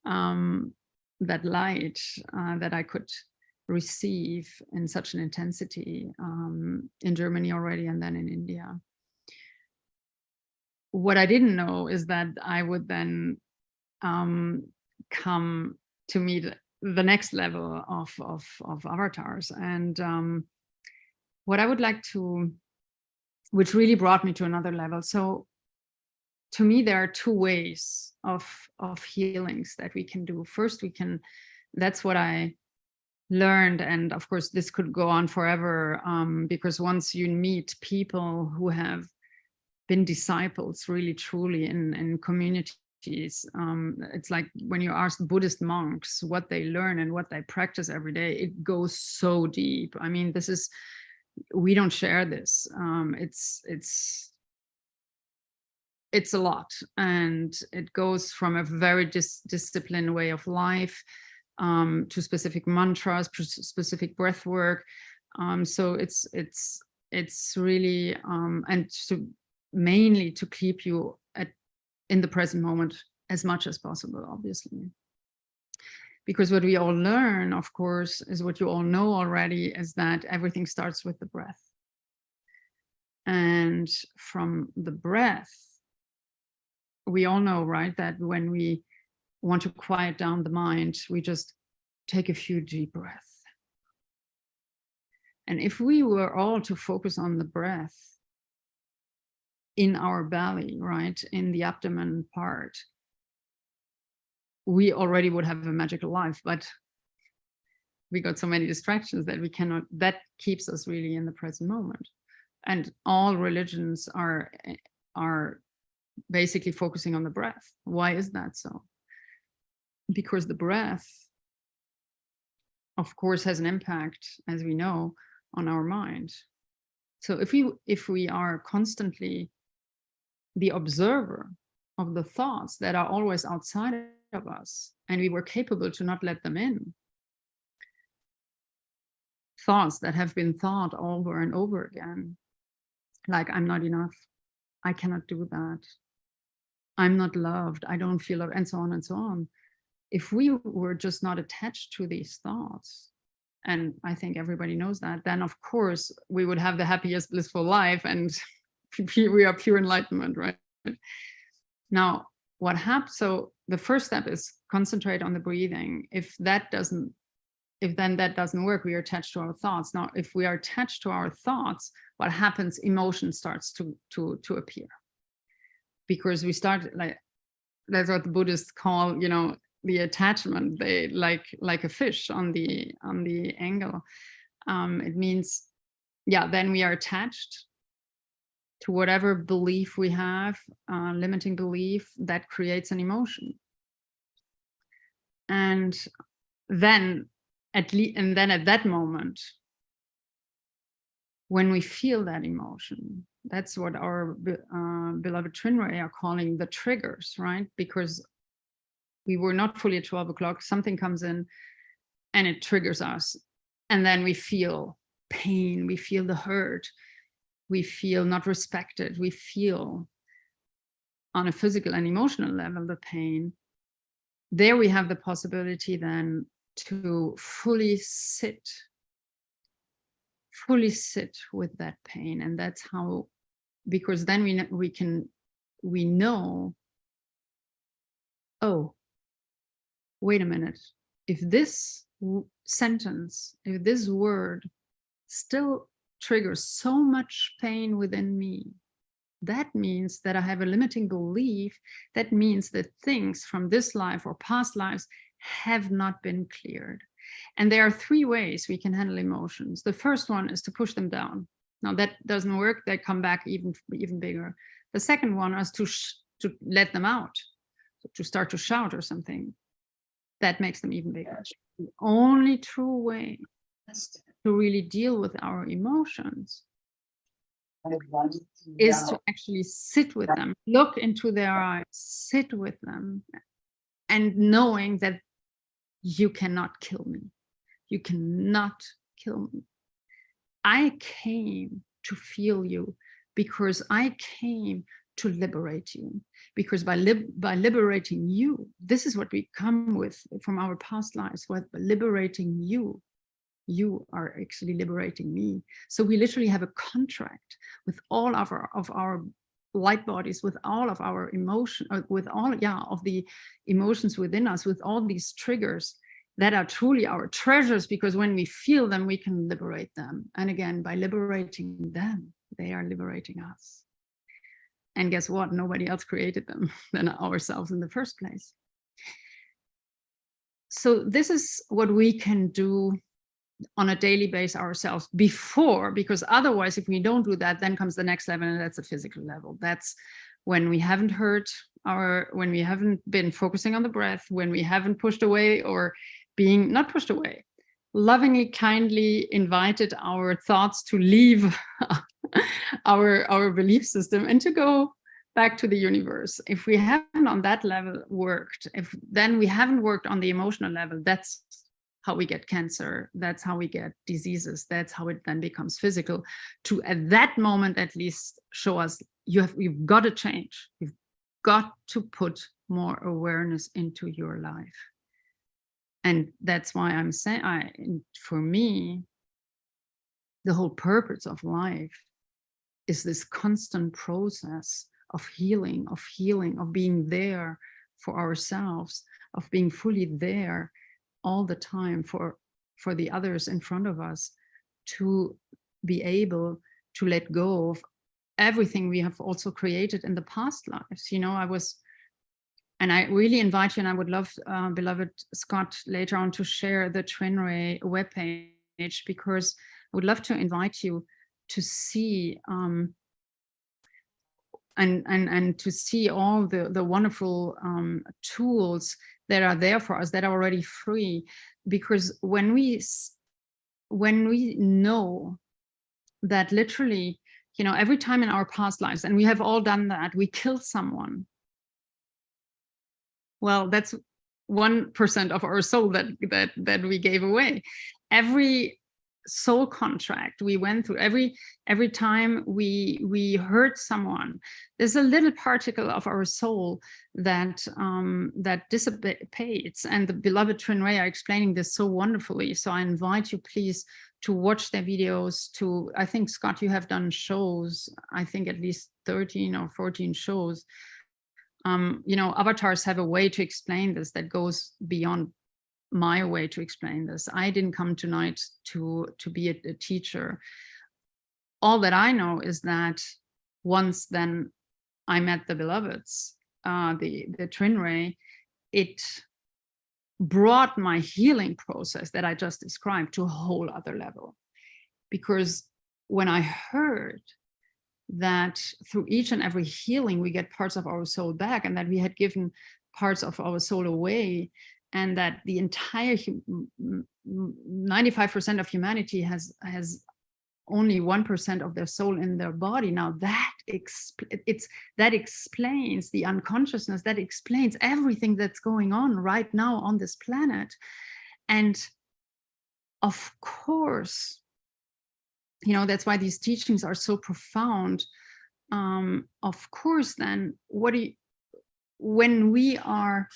that light that I could receive in such an intensity in Germany already, and then in India. What I didn't know is that I would then come to meet the next level of avatars. And what I would like to, which really brought me to another level. So to me, there are two ways of healings that we can do. First, we can, that's what I learned. And of course, this could go on forever, because once you meet people who have been disciples really truly in communities, it's like when you ask Buddhist monks what they learn and what they practice every day, it goes so deep. I mean, this is, we don't share this. It's a lot, and it goes from a very disciplined way of life to specific mantras, specific breath work. So it's really and mainly to keep you in the present moment as much as possible, obviously. Because what we all learn, of course, is what you all know already, is that everything starts with the breath. And from the breath, we all know, right, that when we want to quiet down the mind, we just take a few deep breaths. And if we were all to focus on the breath in our belly, right, in the abdomen part, we already would have a magical life, but we got so many distractions that we cannot, that keeps us really in the present moment. And all religions are basically focusing on the breath. Why is that so? Because the breath, of course, has an impact, as we know, on our mind. So if we are constantly the observer of the thoughts that are always outside of us, and we were capable to not let them in. Thoughts that have been thought over and over again, like I'm not enough, I cannot do that, I'm not loved, I don't feel loved, and so on and so on. If we were just not attached to these thoughts, and I think everybody knows that, then of course we would have the happiest, blissful life, and we are pure enlightenment, right? Now, what happens? So the first step is concentrate on the breathing. If then that doesn't work, we are attached to our thoughts. Now, if we are attached to our thoughts, what happens? Emotion starts to appear, because we start, like, that's what the Buddhists call, you know, the attachment. They like a fish on the angle. It means, yeah, then we are attached to whatever belief we have, limiting belief that creates an emotion. And then at that moment, when we feel that emotion, that's what our beloved Trinray are calling the triggers, right? Because we were not fully at 12 o'clock, something comes in and it triggers us. And then we feel pain, we feel the hurt, we feel not respected, we feel on a physical and emotional level the pain. There we have the possibility then to fully sit with that pain. And that's how, because then we know, oh, wait a minute, if this sentence, if this word still triggers so much pain within me, that means that I have a limiting belief. That means that things from this life or past lives have not been cleared. And there are three ways we can handle emotions. The first one is to push them down. Now that doesn't work, they come back even bigger. The second one is to let them out, to start to shout or something. That makes them even bigger. The only true way to really deal with our emotions is to actually sit with them, look into their eyes, sit with them, and knowing that you cannot kill me. You cannot kill me. I came to feel you because I came to liberate you. Because by liberating you, this is what we come with from our past lives. By liberating you, you are actually liberating me. So we literally have a contract with all of our light bodies, with all of our emotion, with all of the emotions within us, with all these triggers that are truly our treasures, because when we feel them, we can liberate them. And again, by liberating them, they are liberating us. And guess what? Nobody else created them than ourselves in the first place. So this is what we can do on a daily basis ourselves before, because otherwise, if we don't do that, then comes the next level, and that's the physical level. That's when we haven't when we haven't been focusing on the breath, when we haven't pushed away or being not pushed away, lovingly, kindly invited our thoughts to leave our belief system and to go back to the universe. If we haven't on that level worked, if then we haven't worked on the emotional level, that's how we get cancer, that's how we get diseases, that's how it then becomes physical, to at that moment at least show us you've got to change. You've got to put more awareness into your life. And that's why I'm saying, for me, the whole purpose of life is this constant process of healing, of being there for ourselves, of being fully there all the time for the others in front of us, to be able to let go of everything we have also created in the past lives. You know, and I really invite you, and I would love, beloved Scott, later on to share the Trinray webpage, because I would love to invite you to see and to see all the wonderful tools that are there for us, that are already free. Because when we know that literally, you know, every time in our past lives, and we have all done that, we killed someone, Well, that's 1% of our soul that we gave away. Every soul contract we went through, every time we hurt someone, there's a little particle of our soul that that dissipates. And the beloved Trin-Ray are explaining this so wonderfully. So I invite you please to watch their videos. I think, Scott, you have done shows, I think at least 13 or 14 shows. You know, avatars have a way to explain this that goes beyond my way to explain this. I didn't come tonight to be a teacher. All that I know is that once then I met the beloveds, the Trin-Ray, it brought my healing process that I just described to a whole other level. Because when I heard that through each and every healing, we get parts of our soul back, and that we had given parts of our soul away, and that the entire 95% of humanity has only 1% of their soul in their body. Now that explains the unconsciousness, that explains everything that's going on right now on this planet. And of course, you know, that's why these teachings are so profound. Of course, then when we are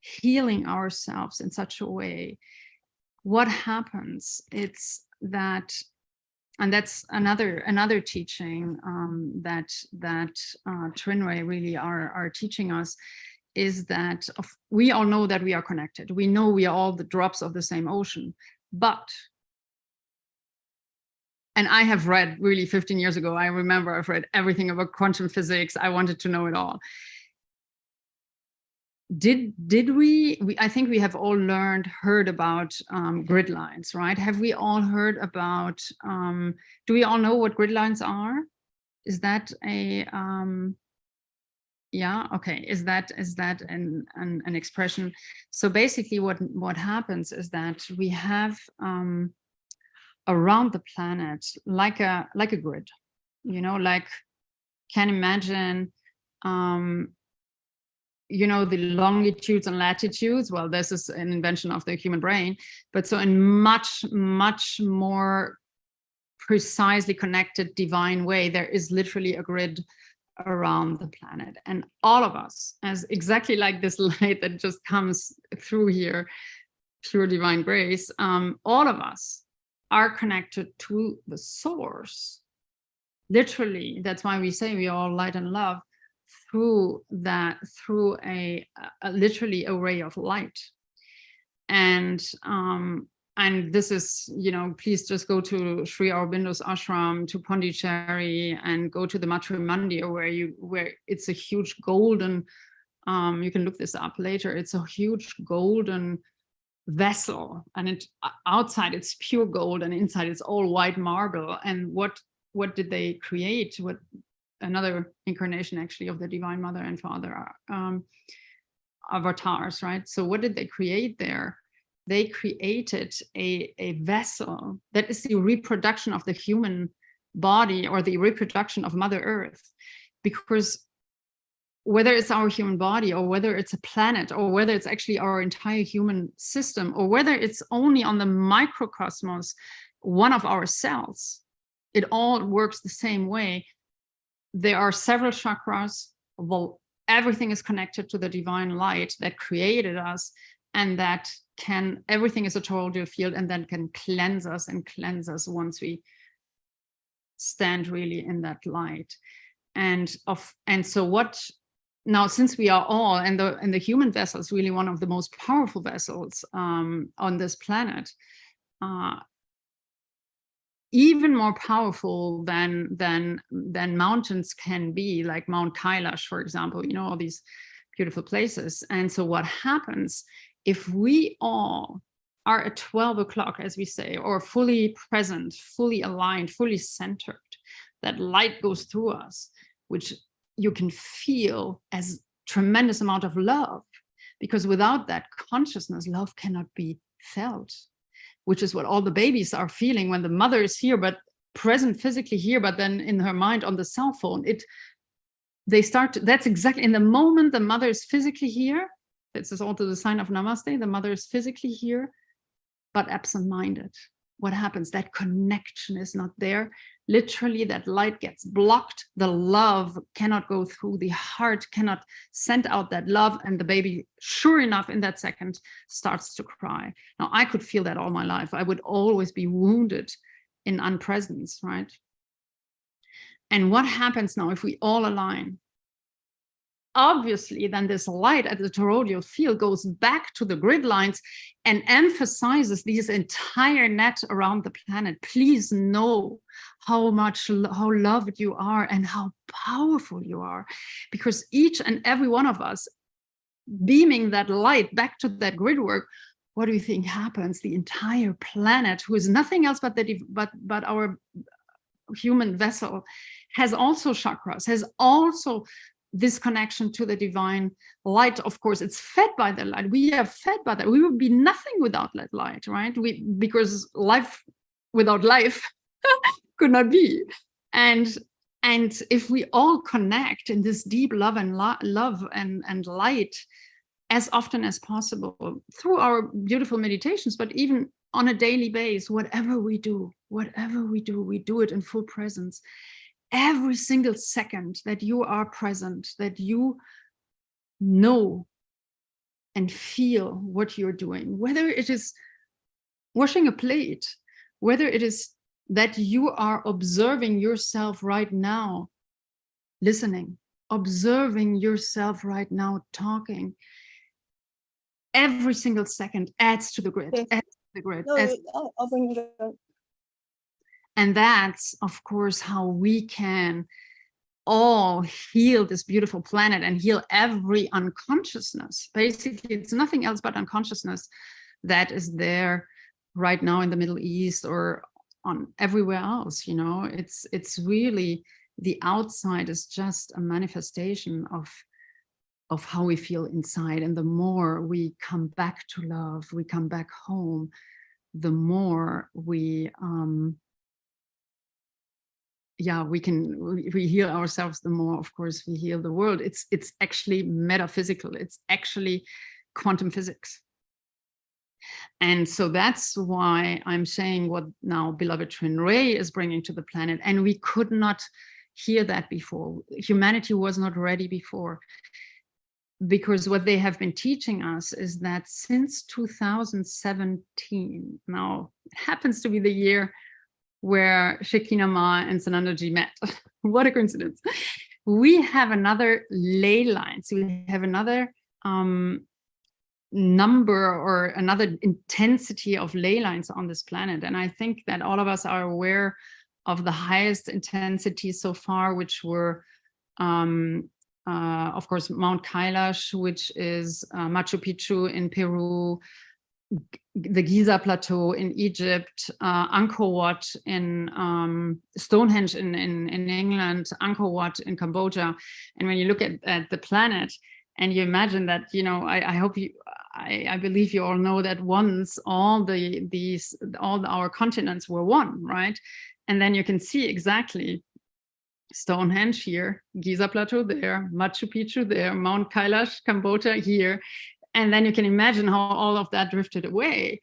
healing ourselves in such a way, what happens? It's that, and that's another teaching that Trin-Ray really are teaching us, is that we all know that we are connected. We know we are all the drops of the same ocean, but, and I have read really 15 years ago, I remember I've read everything about quantum physics. I wanted to know it all. Did we I think we have all heard about grid lines, right? Have we all heard about, do we all know what grid lines are? Is that a, yeah, okay, is that an expression? So basically what happens is that we have around the planet like a grid, you know, like, can imagine, you know, the longitudes and latitudes. Well, this is an invention of the human brain, but so in much more precisely connected divine way, there is literally a grid around the planet. And all of us, as exactly like this light that just comes through here, pure divine grace, all of us are connected to the source. Literally, that's why we say we are all light and love, through a literally a ray of light. And this is, you know, please just go to Sri Aurobindo's ashram, to Pondicherry, and go to the Matra Mandir, where it's a huge golden, you can look this up later, it's a huge golden vessel, and outside it's pure gold, and inside it's all white marble. And what did they create? What another incarnation actually of the Divine Mother and Father avatars, right? So what did they create there? They created a vessel that is the reproduction of the human body, or the reproduction of Mother Earth. Because whether it's our human body, or whether it's a planet, or whether it's actually our entire human system, or whether it's only on the microcosmos, one of our cells, it all works the same way. There are several chakras. Well, everything is connected to the divine light that created us, and that everything is a toroidal field, and then can cleanse us once we stand really in that light. And so what now, since we are all, and the human vessel is really one of the most powerful vessels on this planet, even more powerful than mountains can be, like Mount Kailash, for example, you know, all these beautiful places. And so what happens if we all are at 12 o'clock, as we say, or fully present, fully aligned, fully centered, that light goes through us, which you can feel as tremendous amount of love, because without that consciousness, love cannot be felt, which is what all the babies are feeling when the mother is here, but present physically here, but then in her mind on the cell phone. That's exactly in the moment the mother is physically here, This is also the sign of Namaste. The mother is physically here, but absent-minded. What happens? That connection is not there. Literally, that light gets blocked. The love cannot go through. The heart cannot send out that love. And the baby, sure enough, in that second, starts to cry. Now, I could feel that all my life. I would always be wounded in unpresence, right? And what happens now if we all align? Obviously, then this light at the toroidal field goes back to the grid lines and emphasizes this entire net around the planet. Please know how loved you are and how powerful you are, because each and every one of us beaming that light back to that grid work, what do you think happens? The entire planet, who is nothing else but our human vessel, has also chakras, has also this connection to the divine light. Of course, it's fed by the light. We are fed by that. We would be nothing without that light, right? Because life without life could not be. And if we all connect in this deep love and light as often as possible through our beautiful meditations, but even on a daily basis, whatever we do, we do it in full presence. Every single second that you are present, that you know and feel what you're doing, whether it is washing a plate, whether it is that you are observing yourself right now, listening, observing yourself right now, talking. Every single second adds to the grid, adds to the grid. No, I'll bring it up. And that's, of course, how we can all heal this beautiful planet and heal every unconsciousness. Basically, it's nothing else but unconsciousness that is there right now in the Middle East or on everywhere else. You know, it's really, the outside is just a manifestation of how we feel inside. And the more we come back to love, we come back home, the more we we heal ourselves, the more, of course, we heal the world. It's actually metaphysical. It's actually quantum physics. And so that's why I'm saying what now beloved Twin Ray is bringing to the planet. And we could not hear that before. Humanity was not ready before. Because what they have been teaching us is that since 2017, now it happens to be the year where Shekinah Ma and Sanandaji met. What a coincidence. We have another ley line. So we have another number or another intensity of ley lines on this planet. And I think that all of us are aware of the highest intensity so far, which were, of course, Mount Kailash, which is Machu Picchu in Peru, the Giza Plateau in Egypt, Angkor Wat in Stonehenge in England, Angkor Wat in Cambodia. And when you look at the planet and you imagine that, you know, I believe you all know that once all our continents were one, right? And then you can see exactly Stonehenge here, Giza Plateau there, Machu Picchu there, Mount Kailash, Cambodia here. And then you can imagine how all of that drifted away.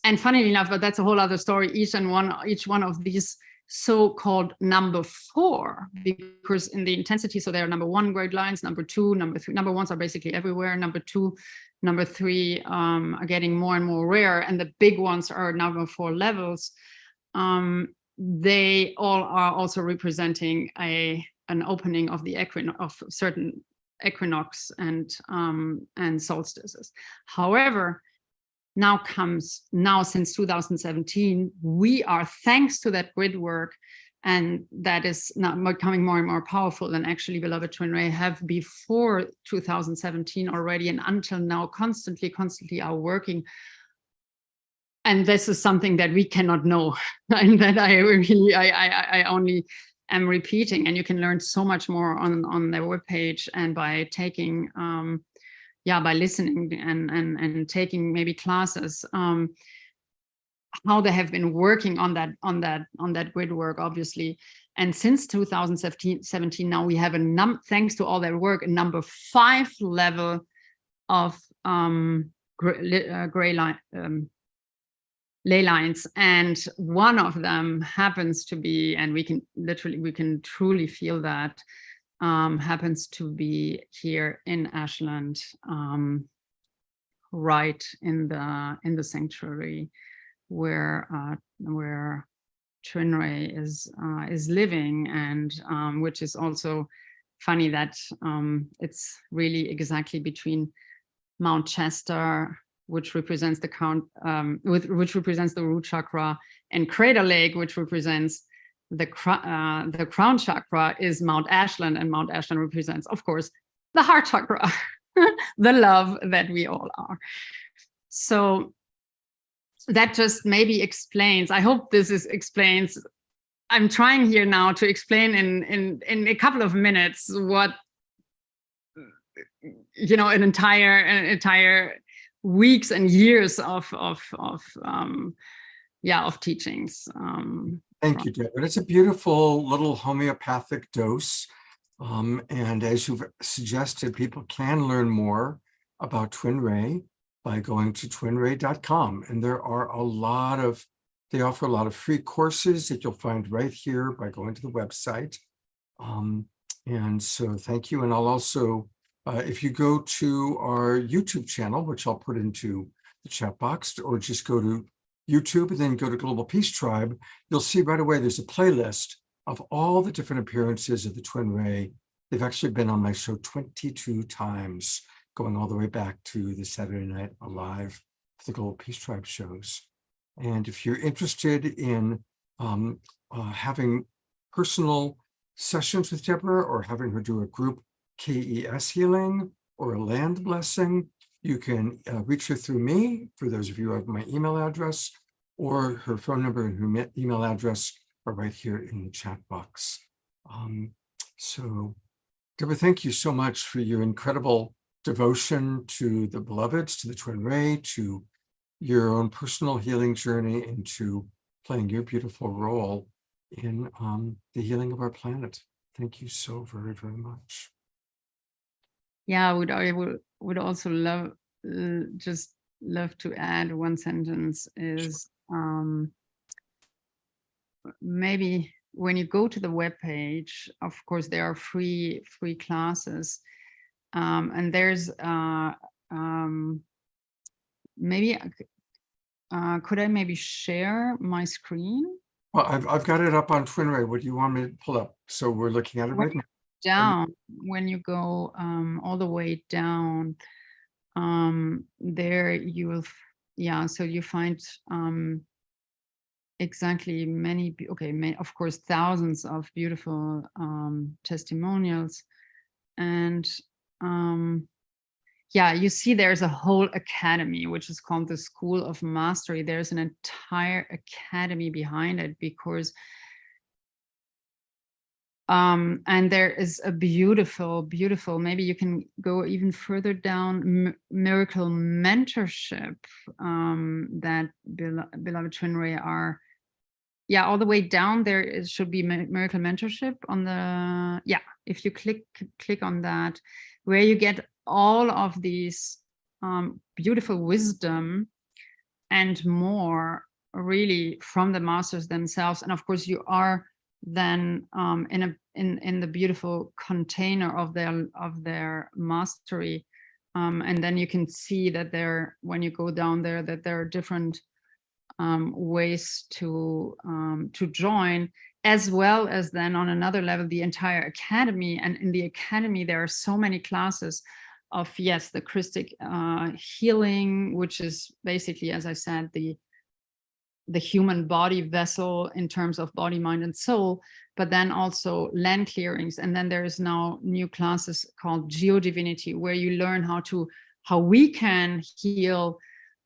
And funnily enough, but that's a whole other story, each one of these so-called number 4, because in the intensity, so there are number 1 grade lines, number 2, number 3, number 1s are basically everywhere, number 2, number 3 are getting more and more rare, and the big ones are number 4 levels. They all are also representing an opening of the certain equinox and solstices. However, now since 2017, we are, thanks to that grid work, and that is now becoming more and more powerful than actually beloved Twin Ray have before 2017 already, and until now constantly are working. And this is something that we cannot know, and that I only am repeating, and you can learn so much more on their webpage and by taking, by listening and taking maybe classes, how they have been working on that grid work, obviously. And since 2017, now we have thanks to all their work, a number 5 level of gray line ley lines, and one of them happens to be, and we can truly feel that, happens to be here in Ashland, right in the sanctuary where Twinray is living, and which is also funny that it's really exactly between Mount Chester, which represents which represents the root chakra, and Crater Lake, which represents the crown chakra, is Mount Ashland, and Mount Ashland represents, of course, the heart chakra, the love that we all are. So that just maybe explains, I hope this explains, I'm trying here now to explain in a couple of minutes what, an entire weeks and years of teachings. Thank you, Deborah. It's a beautiful little homeopathic dose. And as you've suggested, people can learn more about Twinray by going to twinray.com. And there are they offer a lot of free courses that you'll find right here by going to the website. And so thank you. And I'll also, if you go to our YouTube channel, which I'll put into the chat box, or just go to YouTube and then go to Global Peace Tribe, you'll see right away there's a playlist of all the different appearances of the Twinray. They've actually been on my show 22 times, going all the way back to the Saturday Night Alive, the Global Peace Tribe shows. And if you're interested in having personal sessions with Deborah, or having her do a group KES healing or a land blessing, you can reach her through me, for those of you who have my email address, or her phone number and her email address are right here in the chat box. So Deborah, thank you so much for your incredible devotion to the beloveds, to the Twinray, to your own personal healing journey, and to playing your beautiful role in the healing of our planet. Thank you so very, very much. Yeah, I would also love to add one sentence is maybe when you go to the webpage, of course, there are free classes, and there's maybe could I maybe share my screen? Well, I've got it up on Twinray. What do you want me to pull up? So we're looking at it right now. Down, when you go all the way down, there you will, so you find exactly of course, thousands of beautiful testimonials, and you see there's a whole academy which is called the School of Mastery. There's an entire academy behind it, because and there is a beautiful, maybe you can go even further down, miracle mentorship, that beloved Twinray are, all the way down there. It should be miracle mentorship on the, if you click on that, where you get all of these beautiful wisdom and more, really, from the masters themselves. And of course, you are then in the beautiful container of their mastery, and then you can see that when you go down there, that there are different ways to join, as well as then on another level the entire academy. And in the academy there are so many classes of the Christic healing, which is basically, as I said, the human body vessel in terms of body, mind, and soul, but then also land clearings. And then there is now new classes called Geodivinity, where you learn how we can heal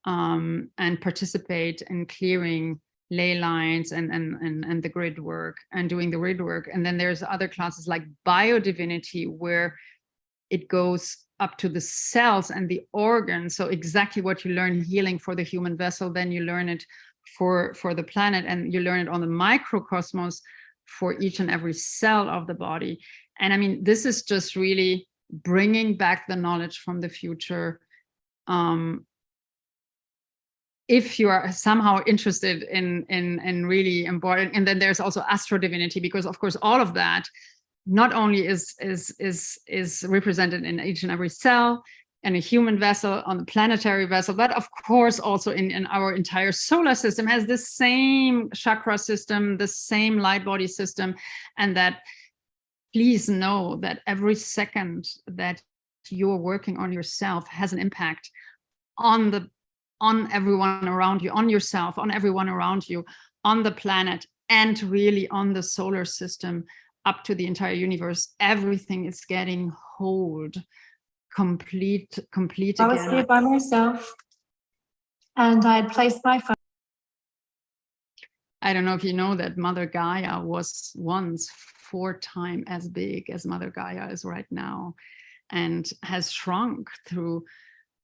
and participate in clearing ley lines and the grid work, and doing the grid work. And then there's other classes like Biodivinity, where it goes up to the cells and the organs. So exactly what you learn healing for the human vessel, then you learn it for the planet, and you learn it on the microcosmos for each and every cell of the body. And I mean, this is just really bringing back the knowledge from the future if you are somehow interested in really important, and then there's also astro divinity, because of course all of that not only is represented in each and every cell and a human vessel, on the planetary vessel, but of course also in our entire solar system has the same chakra system, the same light body system. And that please know that every second that you're working on yourself has an impact on everyone around you, on yourself, on everyone around you, on the planet, and really on the solar system, up to the entire universe. Everything is getting hold, complete I was again. here by myself, and I had placed my phone. I don't know if you know that Mother Gaia was once 4 times as big as Mother Gaia is right now, and has shrunk through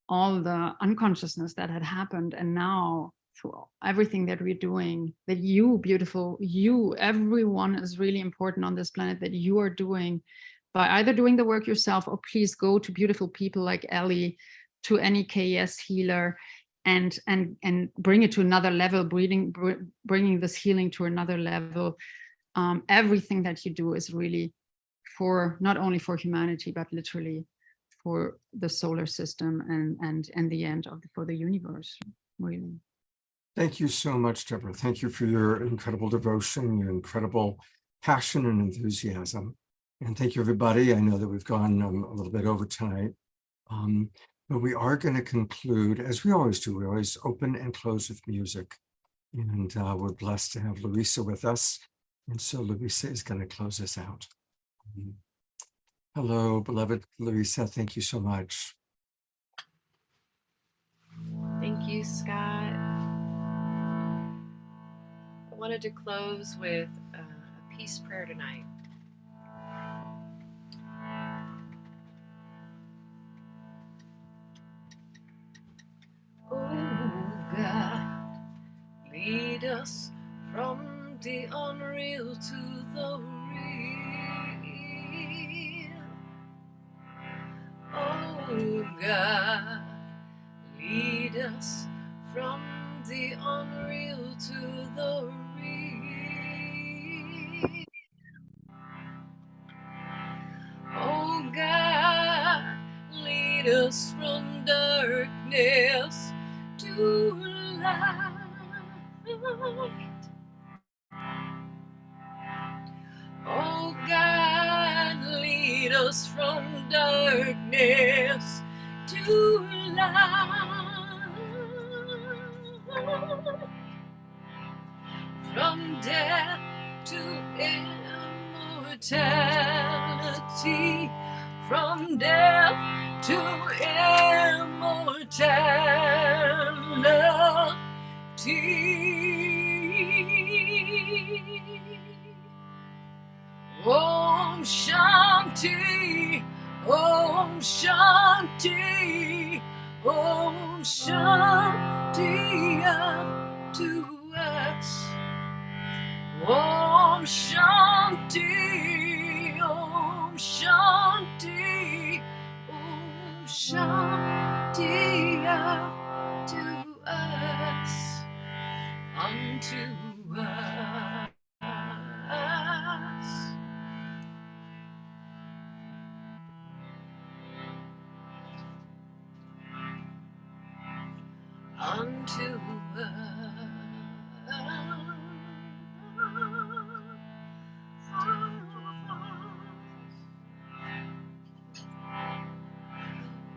all the unconsciousness that had happened. And now through everything that we're doing, that you, beautiful, you, everyone is really important on this planet, that you are doing by either doing the work yourself, or please go to beautiful people like Ellie, to any KS healer, and bring it to another level, bringing this healing to another level. Everything that you do is really for, not only for humanity, but literally for the solar system and the end for the universe, really. Thank you so much, Deborah. Thank you for your incredible devotion, your incredible passion and enthusiasm. And thank you, everybody. I know that we've gone a little bit over tonight, but we are going to conclude, as we always do. We always open and close with music. And we're blessed to have Larissa with us. And so Larissa is going to close us out. Hello, beloved Larissa. Thank you so much. Thank you, Scott. I wanted to close with a peace prayer tonight. Oh God, lead us from the unreal to the real. Oh God, lead us from the unreal to the real. Oh God, lead us from darkness to light. Oh God, lead us from darkness to light. From death to immortality, from death to immortality. Om Shanti, Om Shanti, Om Shanti to us. Om Shanti, Om Shanti, Om Shanti to us, unto us. Unto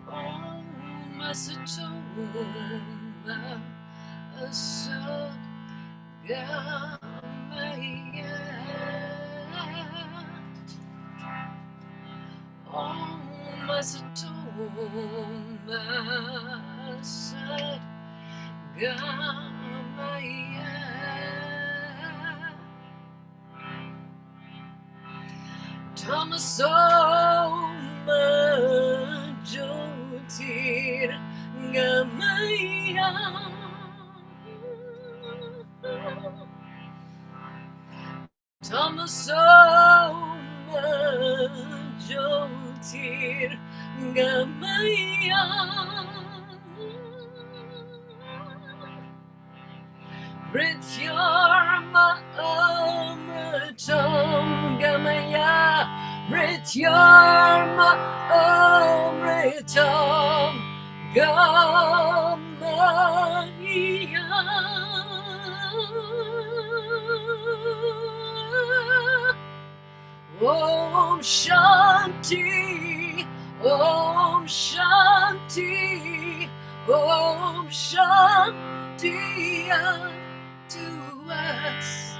Om Masatoma Asad Gamaya. Om Masatoma Asad Gamaya. Tamasoma Jyotir Gamaya. Tamasoma Jyotir Gamaya. Brityorma amritam gamaya. Brityorma amritam gamaya. Om Shanti, Om Shanti, Om Shanti unto us.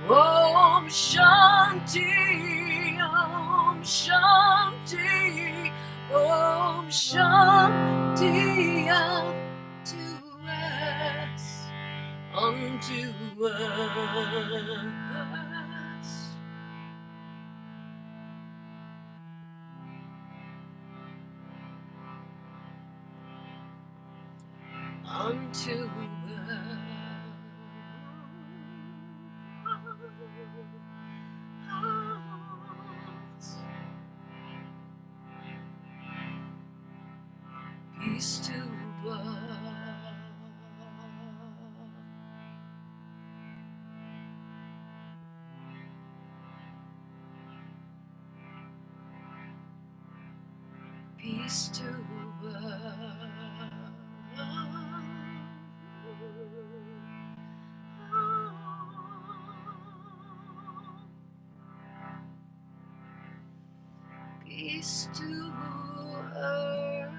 Om Shanti, Om Shanti, Om Shanti unto us, unto us. Unto us. Peace to us. Peace to peace to earth.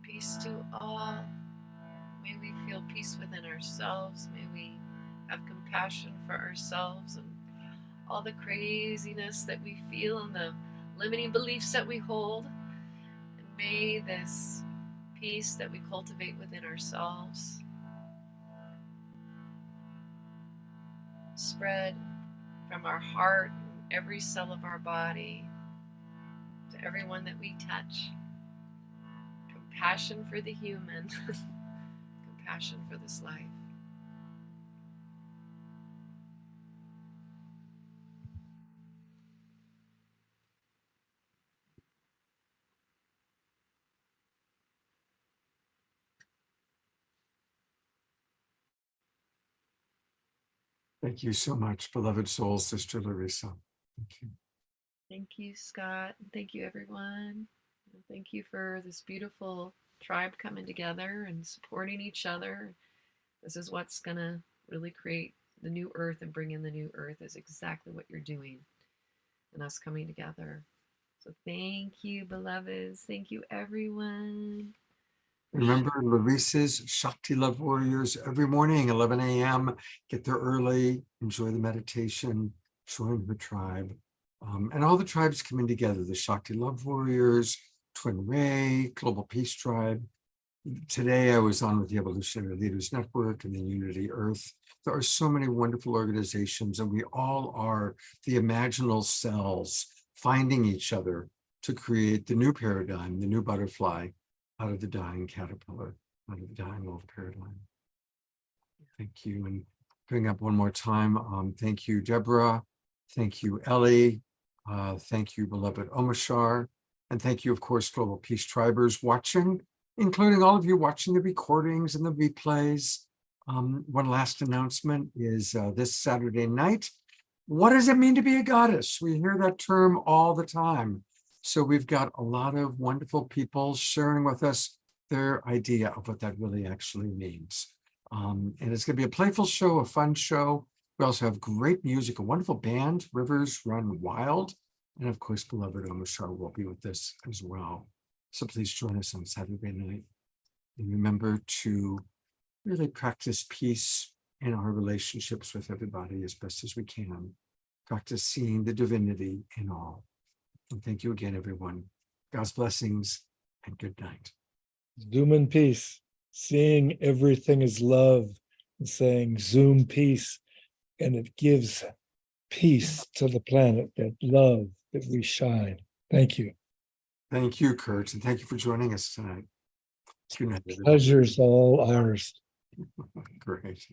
Peace to all. May we feel peace within ourselves. May we have compassion for ourselves and all the craziness that we feel and the limiting beliefs that we hold. And may this peace that we cultivate within ourselves spread from our heart and every cell of our body to everyone that we touch. Compassion for the human, compassion for this life. Thank you so much, beloved soul, Sister Larissa. Thank you. Thank you, Scott. Thank you, everyone. Thank you for this beautiful tribe coming together and supporting each other. This is what's going to really create the new earth and bring in the new earth, is exactly what you're doing and us coming together. So thank you, beloveds. Thank you, everyone. Remember Larissa's Shakti Love Warriors every morning, 11 a.m. Get there early, enjoy the meditation, join her tribe. And all the tribes coming together, the Shakti Love Warriors, Twin Ray, Global Peace Tribe. Today I was on with the Evolutionary Leaders Network and the Unity Earth. There are so many wonderful organizations, and we all are the imaginal cells finding each other to create the new paradigm, the new butterfly out of the dying caterpillar, out of the dying old paradigm. Thank you. And bring up one more time. Thank you, Deborah. Thank you, Ellie. Thank you, beloved Omashar. And thank you, of course, Global Peace Tribers watching, including all of you watching the recordings and the replays. One last announcement is this Saturday night. What does it mean to be a goddess? We hear that term all the time. So we've got a lot of wonderful people sharing with us their idea of what that really actually means. And it's going to be a playful show, a fun show. We also have great music, a wonderful band, Rivers Run Wild. And of course, beloved Omashar will be with us as well. So please join us on Saturday night. And remember to really practice peace in our relationships with everybody as best as we can. Practice seeing the divinity in all. And thank you again, everyone. God's blessings and good night. Zoom in peace, seeing everything as love, and saying zoom peace, and it gives peace to the planet, that love that we shine. Thank you. Thank you, Kurt, and thank you for joining us tonight. Good night, everybody. Pleasure's all ours. Great.